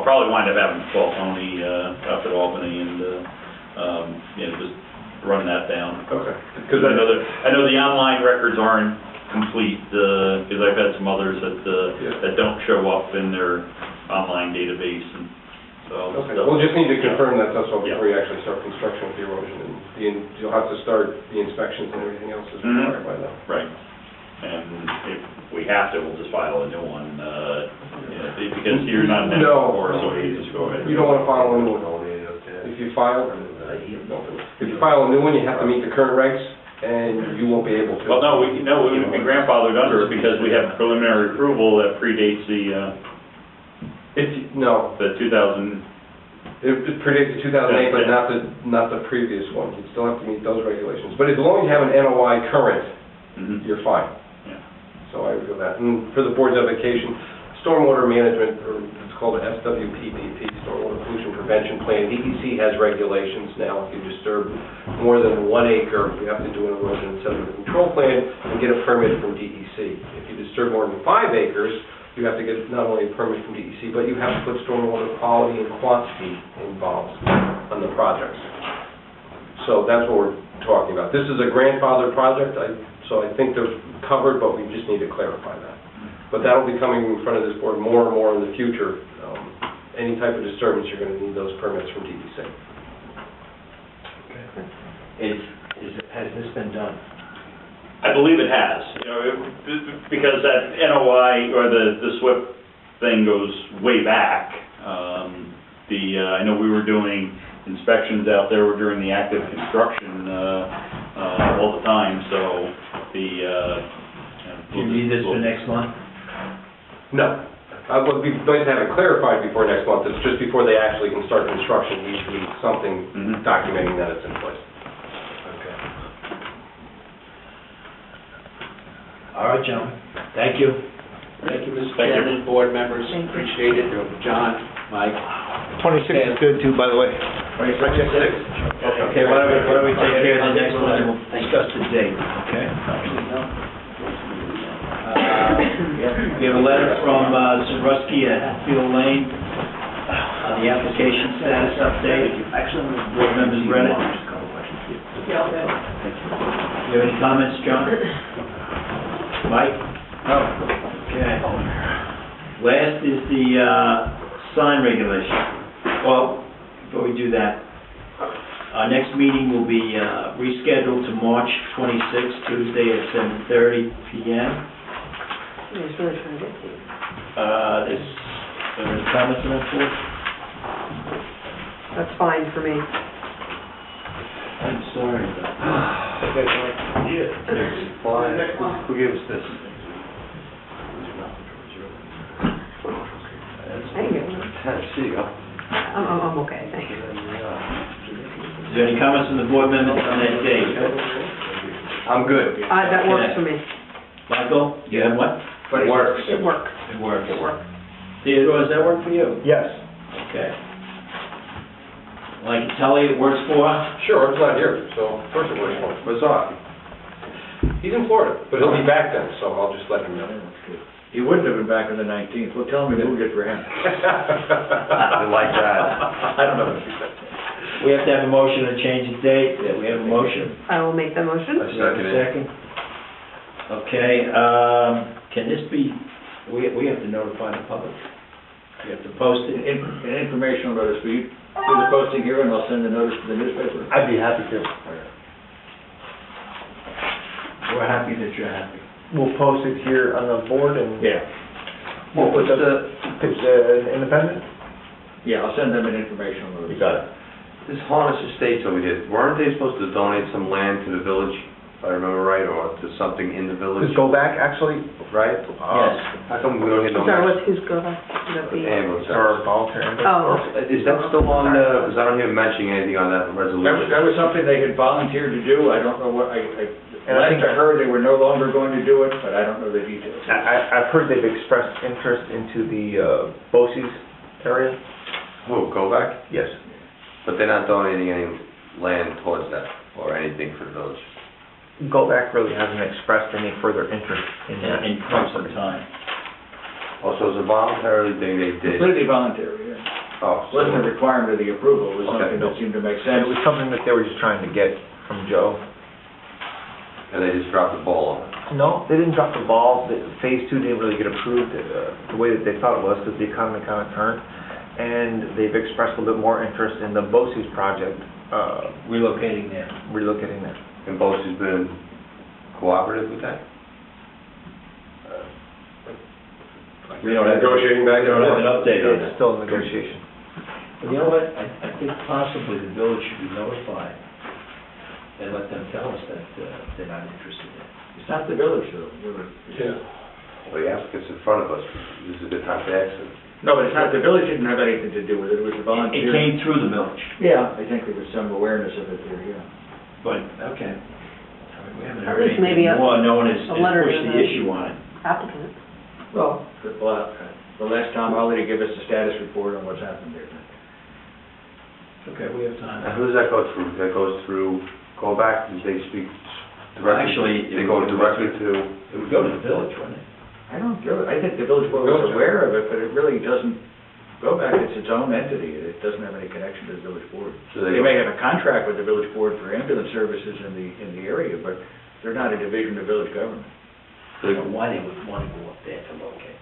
probably wind up having to call Tony, up at Albany and, just run that down. Okay. Because I know the online records aren't complete, because I've had some others that don't show up in their online database, and so. Okay, we'll just need to confirm that that's all before you actually start construction with the erosion, and you'll have to start the inspections and everything else as required by that. Right, and if we have to, we'll just file a new one, because you're not in before, so we just go ahead. You don't want to file a new one. If you file a new one, you have to meet the current regs, and you won't be able to. Well, no, we've been grandfathered under it because we have preliminary approval that predates the 2000. It predates the 2008, but not the previous one. You still have to meet those regulations. But as long as you have an NOI current, you're fine. Yeah. So I would go that. And for the board's application, stormwater management, or it's called a SWPPP, Stormwater Pollution Prevention Plan. DEC has regulations now. If you disturb more than 1 acre, you have to do an erosion and sediment control plan and get a permit from DEC. If you disturb more than 5 acres, you have to get not only a permit from DEC, but you have to put stormwater quality and quantity involved on the projects. So that's what we're talking about. This is a grandfather project, so I think they're covered, but we just need to clarify that. But that'll be coming in front of this board more and more in the future. Any type of disturbance, you're going to need those permits from DEC. Has this been done? I believe it has, because that NOI, or the SWIP thing goes way back. I know we were doing inspections out there during the active construction all the time, so Do you need this for next month? No. But we'd like to have it clarified before next month. It's just before they actually can start construction, needs to be something documenting that it's in place. Okay. All right, gentlemen. Thank you. Thank you, Mr. Chairman, board members, appreciate it. John, Mike. 26 is good too, by the way. 26. Okay, why don't we take care of the next one, and we'll discuss the date, okay? We have a letter from Zarusky at Hatfield Lane on the application status update. Board members read it. You have any comments, John? Mike? No. Okay. Last is the sign regulation. Well, before we do that, our next meeting will be rescheduled to March 26th, Tuesday at 7:30 p.m. I was really trying to get to you. Are there any comments on that, board? That's fine for me. I'm sorry. Who gave us this? I can get one. Tennessee, huh? I'm okay, thank you. Is there any comments from the board members on that date? I'm good. That works for me. Michael, you have what? It works. It works. It works. It works. Theodore, does that work for you? Yes. Okay. Like Tully, it works for? Sure, it's not here, so of course it works for him. Bizarre. He's in Florida, but he'll be back then, so I'll just let him know. He wouldn't have been back on the 19th. Well, tell him we moved it for him. I like that. I don't know what he said. We have to have a motion to change the date. We have a motion. I will make the motion. Do you have a second? Okay, can this be, we have to notify the public. We have to post it. An informational notice, will you do the posting here and I'll send the notice to the newspaper? I'd be happy to. We're happy that you're happy. We'll post it here on the board and... Yeah. Well, it's independent? Yeah, I'll send them an informational notice. You got it. This Harness Estates over here, weren't they supposed to donate some land to the village, if I remember right, or to something in the village? Just go back, actually? Right? Yes. How come we don't get no... Sorry, what's who's go back? Would that be? Ambulance. Or volunteer. Oh. Is that still on the, because I don't hear him mentioning anything on that resolution. That was something they had volunteered to do. I don't know what, And I think last I heard, they were no longer going to do it, but I don't know the details. I've heard they've expressed interest into the BOCES area. Who, go back? Yes. But they're not donating any land towards that, or anything for the village? Go back really hasn't expressed any further interest in that. In quite some time. Also, it's a voluntary thing they did. Completely voluntary, yeah. Oh, It wasn't a requirement of the approval, it was Okay. something that seemed to make And sense. it was something that they were just trying to get from Joe. and they just dropped the ball on it. No, they didn't drop the ball. Phase 2 didn't really get approved the way that they thought it was because the economy kind of turned. And they've expressed a little bit more interest in the BOCES project, Relocating there. relocating there. And BOCES has been cooperative with that? We don't have, Negotiating back we and don't have an forth. update on It's that. still in negotiation. But you know what, I think possibly the village should be notified and let them tell us that they're not interested in it. It's not the village, though. Yeah. Well, the applicant's in front of us. This is a good time to ask them. No, but it's not, the village didn't have anything to do with it, it was a It volunteer. came through the village, Yeah, I think there was some awareness of it there, yeah. but, okay. We haven't At heard least maybe anything more, no one has a letter pushed to the the- issue on it. Applicant. Well, we'll ask Tom Hawley to give us a status report on what's happened there. Okay, we have time. And who does that go through? That goes through, go back, and they speak directly? Actually, They go directly to, It would go to the village, wouldn't it? I think the village board was aware of it, but it really doesn't go back, it's its own entity, it doesn't have any connection to the village board. so They may have a contract with the village board for ambulance services in the area, but they're not a division of village government. I don't know why they would want to go up there to locate.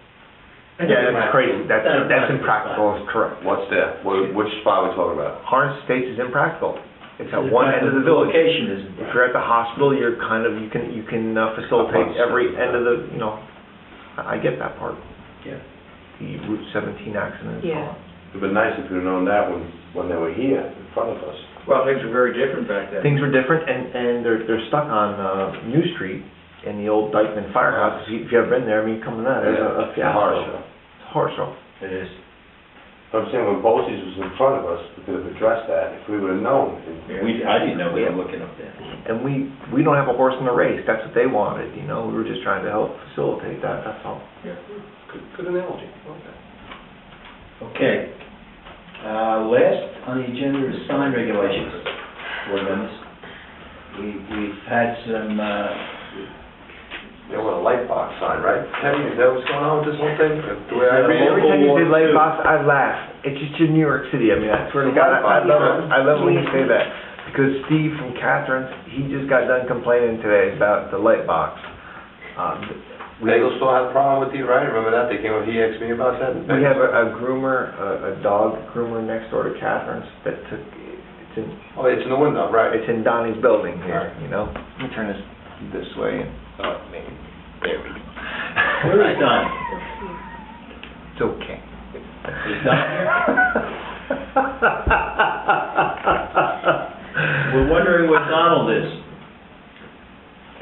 Yeah, that's crazy. That's impractical, is correct. what's that? Which spot are we talking about? Harness Estates is impractical. It's at one end of the village. Location isn't. If you're at the hospital, you're kind of, you can facilitate every end of the, I get that part. Yeah. The Route 17 accident and so Yeah. on. It'd been nice if we'd known that when they were here in front of us. Well, things were very different back then. Things were different, and they're stuck on New Street in the old Dykeman Firehouse. If you've ever been there, I mean, come to that, there's a It's a horror fiasco. show. It's a horror show. It is. But I'm saying when Bosse's was in front of us, we could have addressed that if we would have known. I didn't know we were looking up there. And we don't have a horse in the race, that's what they wanted, we were just trying to help facilitate that, that's all. Good analogy. Okay. Last on the agenda is sign regulations. Board members. We've had some, They want a light box sign, right? Kenny, is that what's going on with this whole thing? The way I read it? Every time you say light box, I laugh. It's just in New York City. I mean, I swear to God, I love it. I love when you say that. Because Steve from Catherine's, he just got done complaining today about the light box. Bagel still had a problem with you, right? Remember that? They came over, he asked me about that. We have a groomer, a dog groomer next door to Catherine's that took, Oh, it's in the window, right. it's in Donnie's building here, Let me turn this way and, maybe, there we go. where is Don? It's okay. Is Don here? We're wondering where Donald is.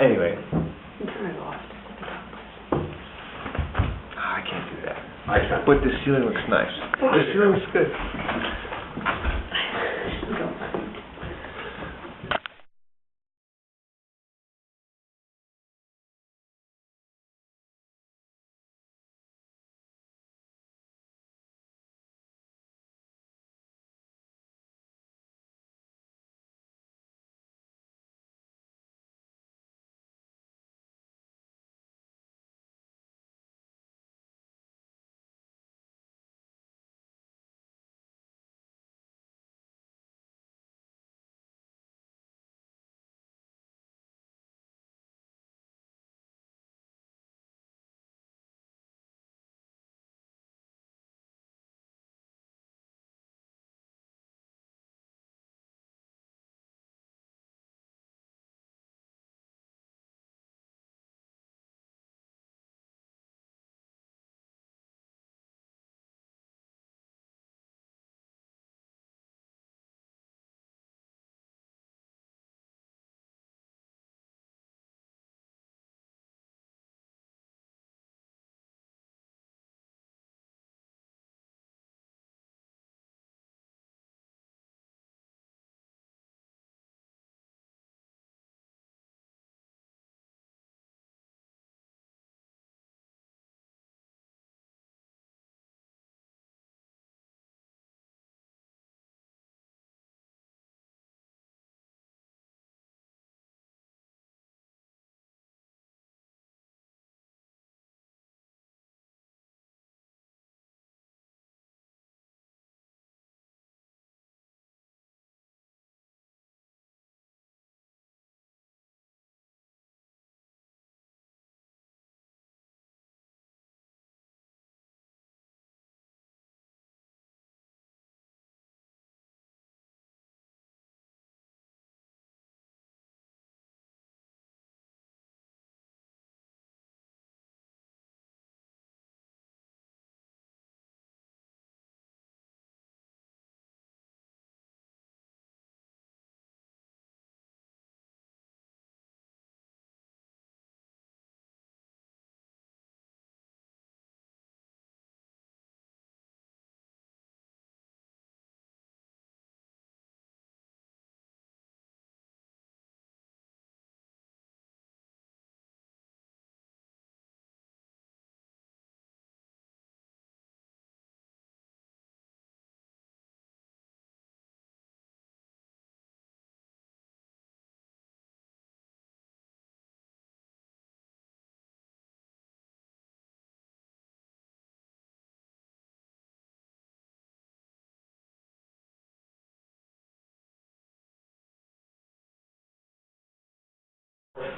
Anyway, I'm kind of lost. I can't do that. I can't. But the ceiling looks nice. The ceiling looks good.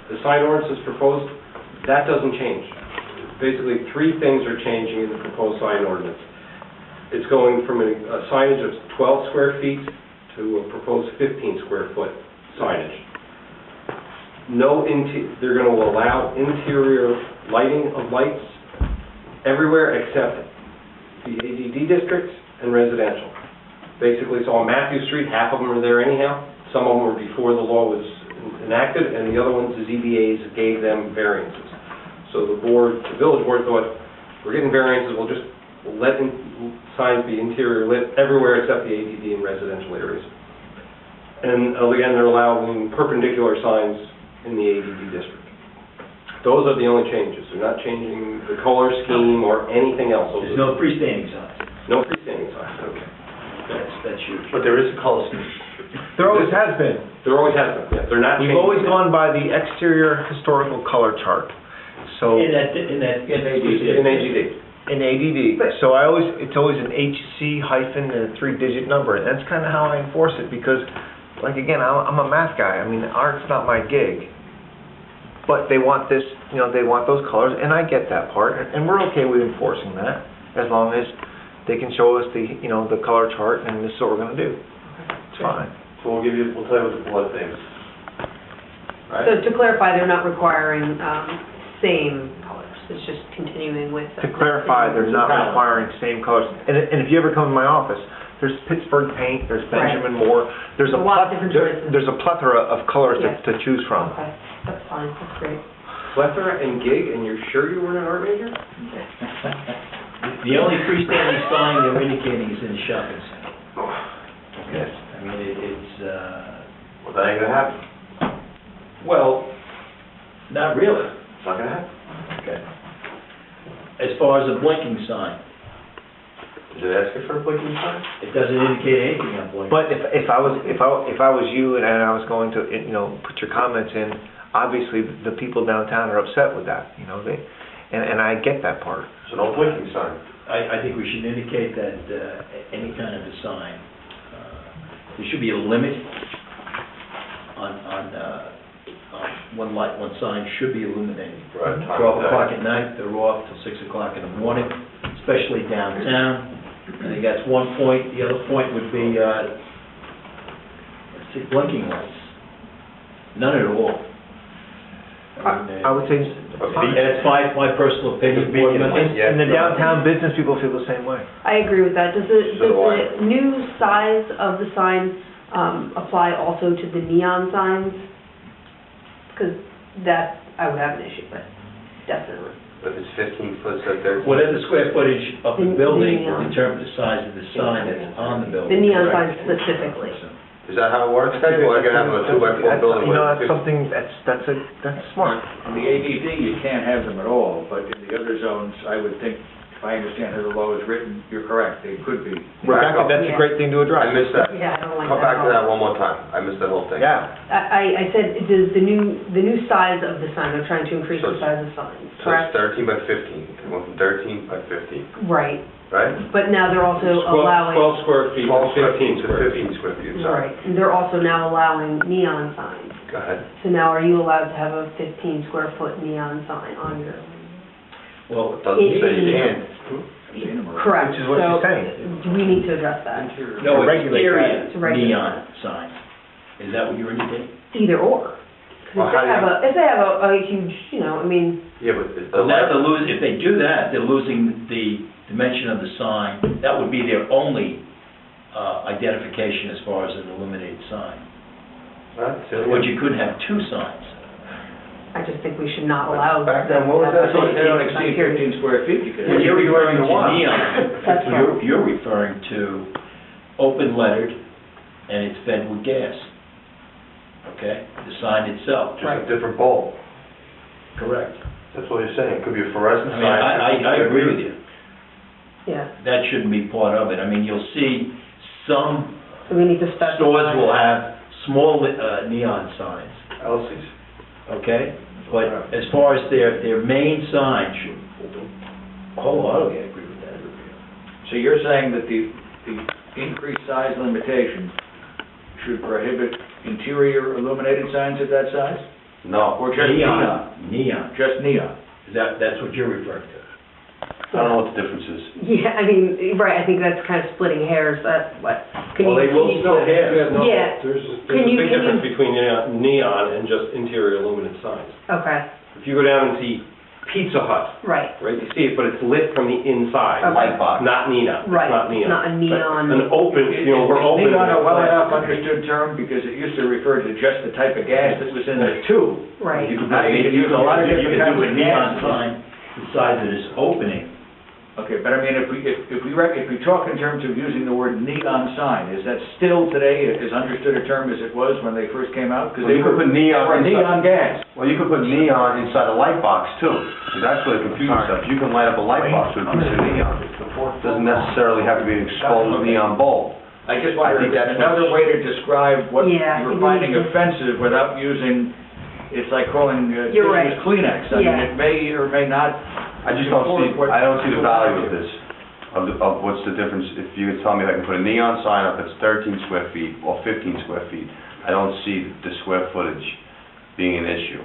the sign ordinance is proposed, that doesn't change. Basically, three things are changing in the proposed sign ordinance. It's going from a signage of 12 square feet to a proposed 15 square foot signage. They're going to allow interior lighting of lights everywhere except the ADD districts and residential. Basically, it's on Matthew Street, half of them are there anyhow. Some of them were before the law was enacted, and the other ones, the ZBAs gave them variances. So the village board thought, we're getting variances, we'll just let signs be interior lit everywhere except the ADD and residential areas. And again, they're allowing perpendicular signs in the ADD district. Those are the only changes. They're not changing the color scheme or anything else. There's no freestanding signs. No freestanding signs, okay. That's huge. But there is a color scheme. There always has been. There always has been, yeah. They're not changing. We've always gone by the exterior historical color chart. So In ADD. in ADD. So it's always an HC hyphen and a 3-digit number, and that's kind of how I enforce it, because, like, again, I'm a math guy. I mean, art's not my gig. But they want this, they want those colors, and I get that part, and we're okay with enforcing that, as long as they can show us the color chart, and this is what we're gonna do. It's fine. So we'll tell you what the board thinks. Right? So to clarify, they're not requiring same colors, it's just continuing with. To clarify, they're not requiring same colors. And if you ever come to my office, there's Pittsburgh paint, there's Benjamin Moore, there's A lot of different choices. there's a plethora of colors Yes. to choose from. Okay, that's fine, that's great. Plethora and gig, and you're sure you weren't an art major? The only freestanding sign they're indicating is in the shopping center. Yes. I mean, it's, Well, that ain't gonna happen. well, not really. It's not gonna happen. Okay. As far as a blinking sign, Is it asking for a blinking sign? it doesn't indicate anything on blinking. But if I was you and I was going to, put your comments in, obviously the people downtown are upset with that, and I get that part. So no blinking sign. I think we should indicate that any kind of a sign, there should be a limit on one sign should be illuminated. Right. 12 o'clock at night, they're off till 6 o'clock in the morning, especially downtown. I think that's one point. The other point would be, let's see, blinking lights. None at all. I would say, And it's my personal opinion. and the downtown business people feel the same way. I agree with that. Does So do I. the new size of the sign apply also to the neon signs? Because that, I would have an issue with, definitely. But it's 15 foot, so 13. Whatever the square footage of the The building neon. will determine the size of the sign that's on the building. The neon correct? sign specifically. Is that how it works, Dave? Or I can have a 2x4 building with... That's something, that's smart. In the ADD, you can't have them at all, but in the other zones, I would think, if I understand how the law is written, you're correct, they could be. Rebecca, that's a great thing to I address. missed that. Yeah, I don't like Come that back to at that all. one more time. I missed that whole thing. Yeah. I said, does the new size of the sign, they're trying to increase the size of signs, So it's correct? 13 by 15. It went from 13 by 15, Right, right? but now they're also 12 allowing, square feet, 12 square 15 feet to square feet. 15 square feet, sorry. right, and they're also now allowing neon signs. Go ahead. So now are you allowed to have a 15 square foot neon sign on your? Well, It doesn't say you can't. Correct. Which is what she's saying. So we need to address that, no, regulate exterior that. To regulate neon signs. Is that what you're indicating? either or. 'Cause Well, how do you- if they have a huge, I mean, Yeah, but it's Well, now they're losing, if they do that, they're losing the dimension of the sign. That would be their only identification as far as an illuminated sign. But you could have two signs. I just think we should not allow. Back then, what was that? So if they don't exceed 15 square feet, you could. When you're referring to want. neon, That's right. you're referring to open lettered and it's fed with gas. Okay? The sign itself. Just a different bulb. Correct. That's what you're saying. It could be a fluorescent I sign. mean, I agree with you. Yeah, That shouldn't be part of it. I mean, you'll see some so we need to specify. stores will have small neon signs, LCs. okay? But as far as their main sign should, wholeheartedly, I agree with that. So you're saying that the increased size limitation should prohibit interior illuminated signs of that size? No, Or just Neon. Neon. Just neon? That's what you're referring to? I don't know what the difference is. Yeah, I mean, right, I think that's kind of splitting hairs, can you? Well, they will split hairs. No, Yeah. There's Can a you- big can you- difference between neon and just interior illuminated signs. Okay, If you go down and see Pizza Hut, right, right, you see it, but it's lit from the inside. Okay. Light box. Not neon. It's right, not it's neon. not a neon. An open, we're open. Is neon a well enough understood term, because it used to refer to just the type of gas that was in the tube. Right, You could Now you can use a lot of you different could kinds do a of neon gases. sign the size of this opening. Okay, but I mean, if we talk in terms of using the word neon sign, is that still today as understood a term as it was when they first came out? Because Well, you could put neon they were inside- neon gas. Well, you could put neon inside a light box too, 'cause that's where the computer stuff, you can light up a light box with a piece of neon. Doesn't necessarily have to be an exposed neon bulb. I just I wondered think if that's another what's- way to describe what Yeah, you're it finding is. offensive without using, it's like calling You're right. tissues Kleenex. I mean, Yeah. it may or may not. I just don't see, I don't see the value of this, of what's the difference, if you could tell me if I can put a neon sign up that's 13 square feet or 15 square feet, I don't see the square footage being an issue.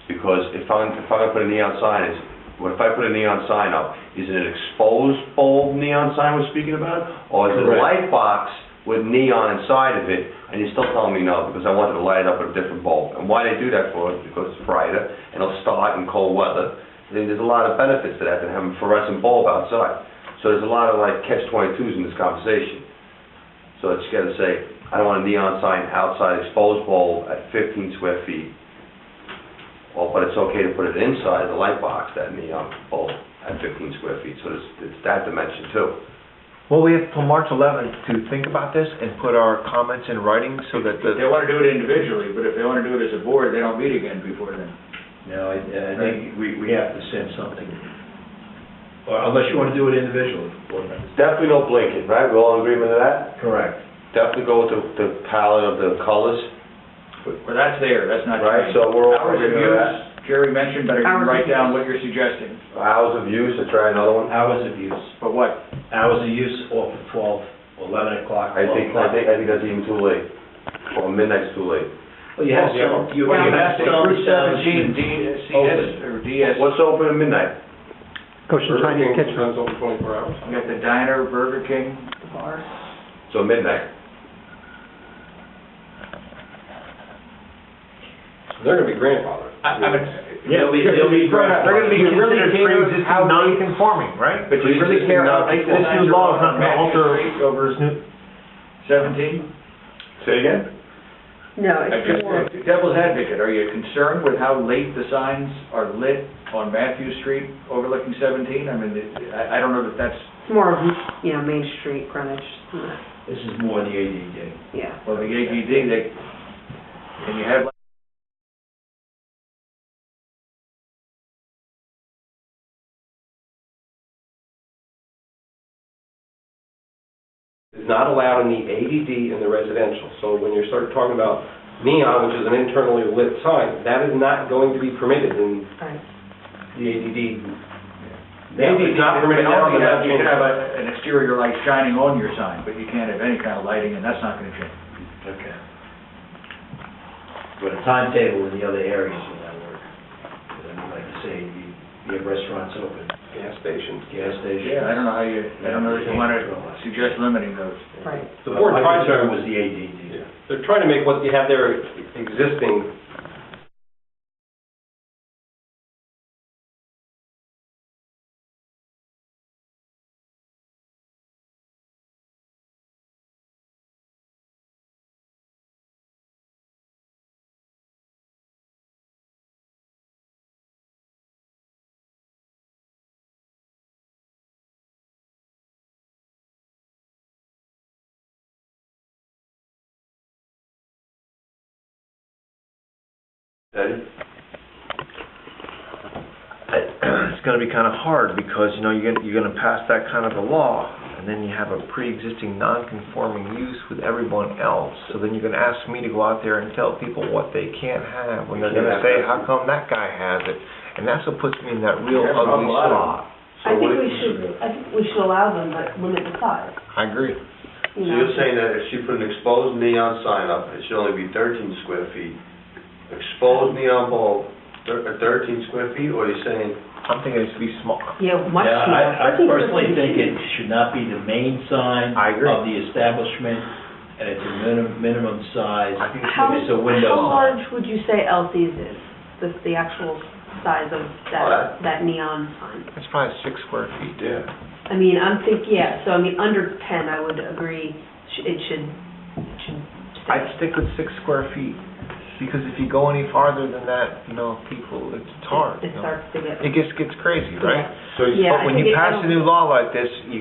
Because if I'm gonna put a neon sign, if I put a neon sign up, is it an exposed bulb neon sign we're speaking about? Or is it a Correct. light box with neon inside of it, and you're still telling me no, because I wanted to light it up with a different bulb? And why they do that for is because it's brighter, and it'll start in cold weather. And there's a lot of benefits to that, than having a fluorescent bulb outside. So there's a lot of like catch-22s in this conversation. So it's gotta say, I don't want a neon sign outside exposed bulb at 15 square feet. Well, but it's okay to put it inside the light box, that neon bulb at 15 square feet, so it's that dimension too. Well, we have till March 11th to think about this and put our comments in writing so that They the, want to do it individually, but if they want to do it as a board, they don't meet again before then. No, I think we have to send something, or unless you want to do it individually, board members. Definitely no blinking, right? We're all in agreement to that? Correct. Definitely go with the palette of the colors, Well, that's there, that's not right? changed. So we're all Hours of agreement with that. use, Jerry mentioned, but I Hours can of write down use. what you're suggesting. Hours of use, let's try another one. Hours of use. But what? Hours of use off of 12, 11 o'clock, I 12 think o'clock. that's even too late. Or midnight's too late. Well, you have some, you Well, you have have some through 17, open. or DS. What's open at midnight? Goshen Chinese Kitchen runs over 24 hours. We got the diner, Burger King, the bars. So midnight. They're gonna be grandfathered. I mean, Yeah, they'll be They're gonna be really pre-existing how late, non-conforming, right? but you really care how late the This signs new are law is not on gonna Matthew alter Street over this new, 17? Say again? no, I it's just, more, devil's advocate, are you concerned with how late the signs are lit on Matthew Street overlooking 17? I mean, I don't know that that's, it's more of, Main Street, Greenwich, This is more the ADD. yeah. well, the AGD, and you have Is not allowed in the ADD in the residential. So when you start talking about neon, which is an internally lit sign, that is not going to be permitted in Right. the ADD. The Yeah, ADD is not permitted now, but that you can have changes. an exterior light shining on your sign, but you can't have any kind of lighting, and that's not gonna change. Okay. But a timetable in the other areas will that work? Because I mean, like you say, you have restaurants open, Gas stations. gas stations. Yeah, I don't know if you wanna suggest limiting those. Right. The board My tries concern to, was the ADD. they're trying to make what you have there existing. Eddie? it's gonna be kind of hard because, you're gonna pass that kind of a law, and then you have a pre-existing non-conforming use with everyone else. So then you're gonna ask me to go out there and tell people what they can't have, when they're gonna say, how come that guy has it? And that's what puts me in that real Yeah, ugly a lot of spot. I think we should allow them, but limit the size, I agree. you So know. you're saying that if she put an exposed neon sign up, it should only be 13 square feet, exposed neon bulb, 13 square feet, or are you saying? I'm thinking it should be small. Yeah, much Yeah, smaller. I personally think it should not be the main sign I agree. of the establishment, and it's a minimum size. I think it How, It's a window how sign. large would you say LC's is, the actual size of that neon sign? It's probably 6 square feet. Yeah. I mean, I'm thinking, yeah, so I mean, under 10, I would agree, it should stay. I'd stick with 6 square feet, because if you go any farther than that, people, it's hard. It starts to get. It gets crazy, right? So Yeah, But when you pass a new law like this, you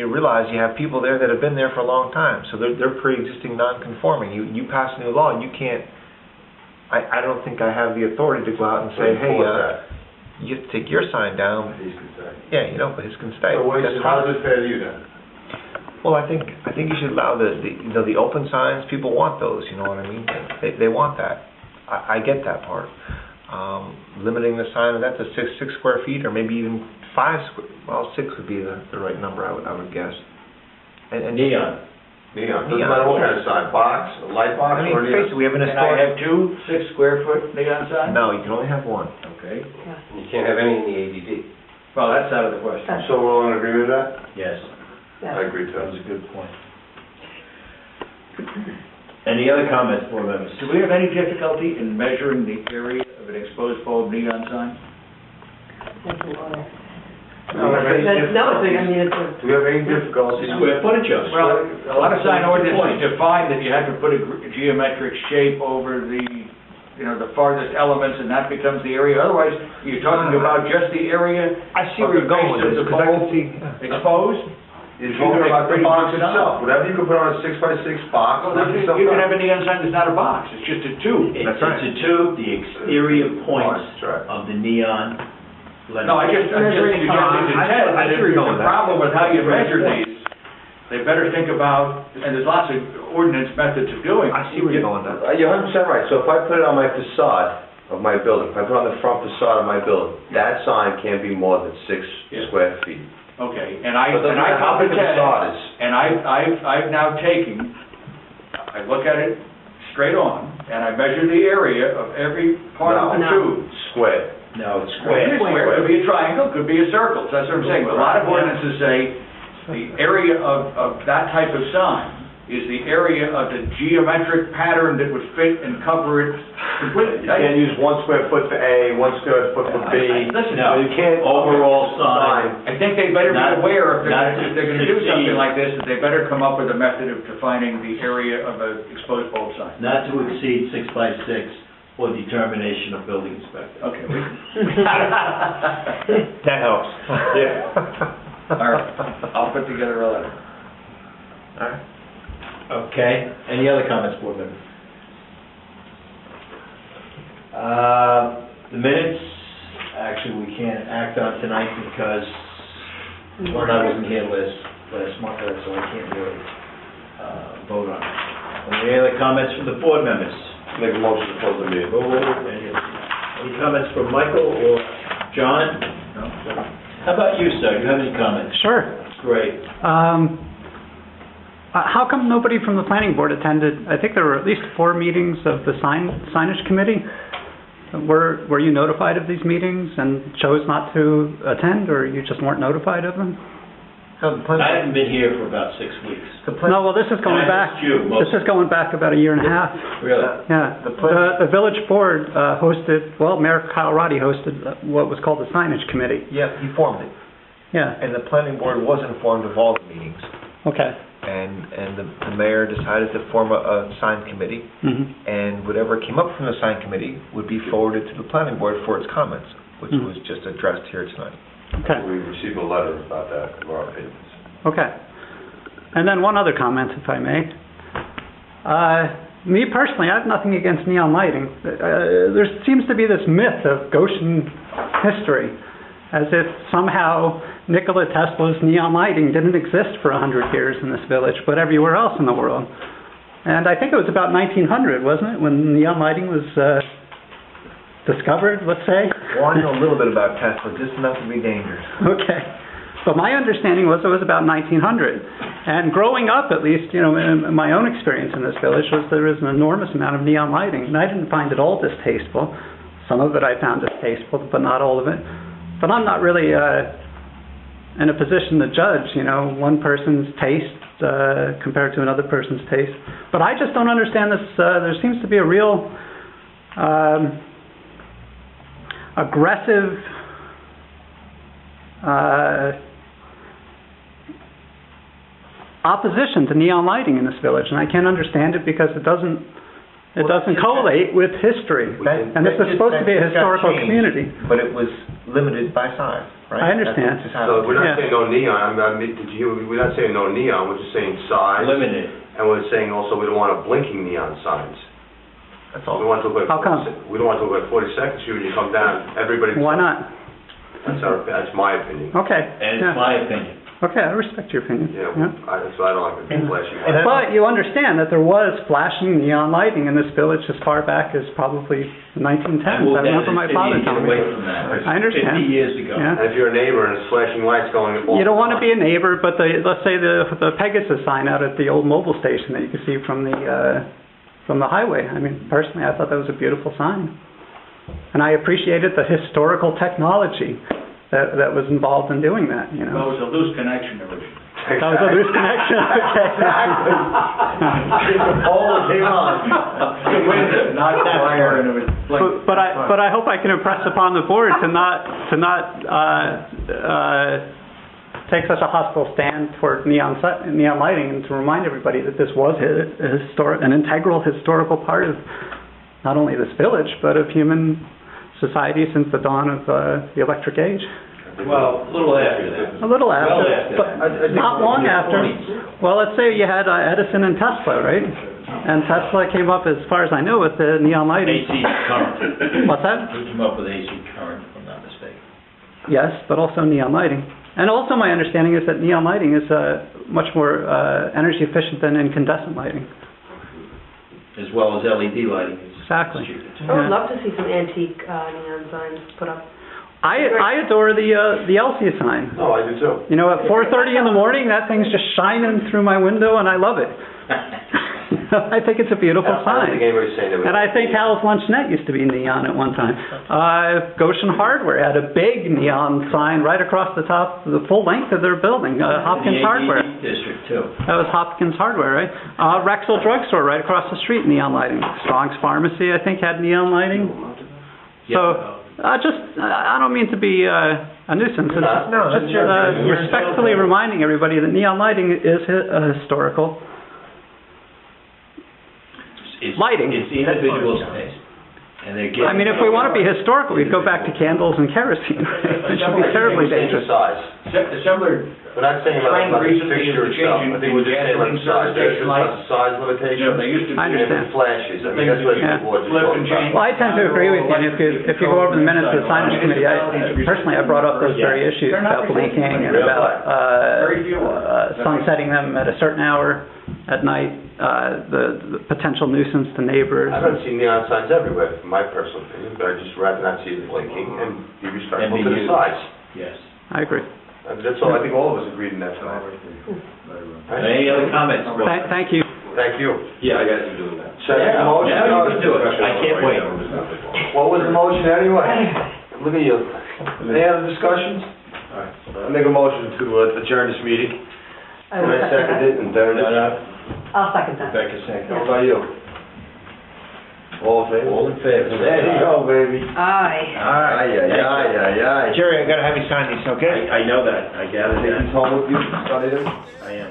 realize you have people there that have been there for a long time, so they're pre-existing non-conforming. You pass a new law, and you can't, I don't think I have the authority to go out and say, hey, you have to take your sign down. He's concerned. Yeah, but his can stay. So That's how fine. does it fare to you then? Well, I think you should allow the open signs. People want those. You know what I mean? They want that. I get that part. Limiting the sign of that to 6 square feet, or maybe even 5 square. Well, 6 would be the right number, I would guess. And Neon. Neon, doesn't matter what kind of sign, box, a light box, I mean, or face it, neon? we have an Can I historic. have 2 6 square foot neon signs? No, you can only have one. Okay, You can't have any in the ADD. well, that's out of the question. So we're all in agreement with that? Yes, I agree too. that was a good point. Any other comments, board members? Do we have any difficulty in measuring the area of an exposed bulb neon sign? No, I mean, it's Do we have any difficulty? Square footage of. Well, a lot of sign ordinances define that you have to put a geometric shape over the farthest elements, and that becomes the area. Otherwise, you're talking about just the area I see where you're going with this, because I can see. exposed. You're talking about the box itself, whatever you can put on a 6x6 box, Well, knock yourself you can out. have a neon sign that's not a box, it's just a tube. It's That's right. a tube, the exterior points That's right. of the neon letters. No, I'm just suggesting to Ted that if there's a problem with how you measure these, they better think about, and there's lots of ordinance methods of doing it. I see where you're going with that. You're 100% right, so if I put it on my facade of my building, if I put it on the front facade of my building, that sign can't be more than 6 Yeah. square feet. Okay, and I But doesn't matter how come big to the Ted, facade is. and I've now taken, I look at it straight on, and I measure the area of every part of the No. tube. Square. No, it's Could be a square, could be a triangle, could be a circle, that's what I'm saying. But a lot of ordinances say the area of that type of sign is the area of the geometric pattern that would fit and cover it completely. You can't use 1 square foot for A, 1 square foot for B. Listen, No. You can't. Overall sign. I think they better be Not- aware if not they're gonna do something succeed. like this, that they better come up with a method of defining the area of an exposed bulb sign. Not to exceed 6 by 6 for determination of building inspector. Okay. That helps. Yeah. All right, I'll put together a letter. All right. Okay, any other comments, board members? The minutes, actually, we can't act on tonight because one I wasn't here last month, so I can't really vote on it. Any other comments from the board members? Make a motion to close the meeting. Any comments from Michael or John? No? How about you, sir? Do you have any comments? Sure. Great. How come nobody from the planning board attended? I think there were at least 4 meetings of the signage committee. Were you notified of these meetings and chose not to attend, or you just weren't notified of them? No, the planning- I haven't been here for about 6 weeks. No, well, this is going I back. missed you This is going back about a year and a half. Really? Yeah. The village board hosted. Well, Mayor Kyle Roddy hosted what was called the signage committee. Yeah, he formed it, Yeah. and the planning board was informed of all the meetings. Okay. And the mayor decided to form a sign committee, Mhm. and whatever came up from the sign committee would be forwarded to the planning board for its comments, which was just addressed here tonight. Okay. We received a letter about that, of our opinions. Okay. And then one other comment, if I may. Me personally, I have nothing against neon lighting. There seems to be this myth of Goshen history, as if somehow Nikola Tesla's neon lighting didn't exist for 100 years in this village, but everywhere else in the world. And I think it was about 1900, wasn't it, when neon lighting was discovered, let's say? Well, I know a little bit about Tesla, just enough to be dangerous. Okay. But my understanding was it was about 1900. And growing up, at least, you know, in my own experience in this village was there was an enormous amount of neon lighting, and I didn't find it all distasteful. Some of it I found distasteful, but not all of it. But I'm not really in a position to judge, you know, one person's taste compared to another person's taste. But I just don't understand this. There seems to be a real aggressive opposition to neon lighting in this village, and I can't understand it because it doesn't collate with history. And this is supposed to be a historical community. But it was limited by size, right? I understand. So we're not saying no neon, we're not saying no neon, we're just saying size. Limited. And we're saying also we don't want a blinking neon signs. That's all. We want to look How come? We don't want to look at 42nd Street when you come down, everybody. Why not? That's my opinion. Okay. And it's my opinion. Okay, I respect your opinion. Yeah, Yeah. that's why I don't like the flashing And lights. But you understand that there was flashing neon lighting in this village as far back as probably the 1910s. I remember my father telling me. I understand. 50 years ago. Yeah. And if you're a neighbor and it's flashing lights going all You don't want to the be a neighbor, but let's say the Pegasus sign out at the old mobile station that you can see from the highway. I mean, personally, I thought that was a beautiful sign. And I appreciated the historical technology that was involved in doing that, you know. Well, it was a loose connection originally. That was a loose connection, okay. The pole came on. The wind knocked that wire and it was blinking. But I hope I can impress upon the board to not take such a hostile stand toward neon lighting, and to remind everybody that this was an integral historical part of not only this village, but of human society since the dawn of the electric age. Well, a little after that. A little after, Well after but that. not long after. Well, let's say you had Edison and Tesla, right? And Tesla came up, as far as I know, with the neon lighting. AC current. What's that? He came up with AC current, if I'm not mistaken. Yes, but also neon lighting. And also my understanding is that neon lighting is much more energy efficient than incandescent lighting. As well as LED lighting. Exactly. I would love to see some antique neon signs put up. I adore the Elsia sign. Oh, I do too. You know, at 4:30 in the morning, that thing's just shining through my window, and I love it. I think it's a beautiful I don't sign. think anybody's saying that. And I think Hal's Luncheonette used to be neon at one time. Goshen Hardware had a big neon sign right across the top, the full length of their building, Hopkins The Hardware. ADD district, too. That was Hopkins Hardware, right? Rexall Drugstore right across the street, neon lighting. Strong's Pharmacy, I think, had neon lighting. So, I don't mean to be a nuisance. It's just respectfully reminding everybody that neon lighting is a historical lighting. It's individual space. And they're I mean, if we want to be historical, we'd go back to candles and kerosene. It should be terribly dangerous. Size. Similar We're not saying about trend the recently fixture is itself. changing I think we're just saying about the size. There's just about the size limitation. they used to I understand. And flashes. I mean, that's what Yeah. the board just Flip talking and about. change. Well, I tend to agree with you, and if you go over the minutes of the signage committee, personally, I brought up those very issues about blinking and about sunsetting them at a certain hour at night, the potential nuisance to neighbors. I don't see neon signs everywhere, from my personal opinion, but I'd just rather not see it blinking and be respectful And to be the used. size. Yes. I agree. I mean, that's all, I think all of us agreed in that tonight. Any other comments? Thank you. Thank you. Yeah, I got you doing that. Second motion? Yeah, you can do it. I can't wait. What was the motion anyway? Look at you. Any other discussions? I make a motion to adjourn this meeting. I will And I second it, and Darren, I'll second that. Becca second. What about you? All in favor? All in favor. There you go, baby. Aye. Aye. Jerry, I'm gonna have you sign these, okay? I know that. I gathered Take that. these home with you, study them. I am.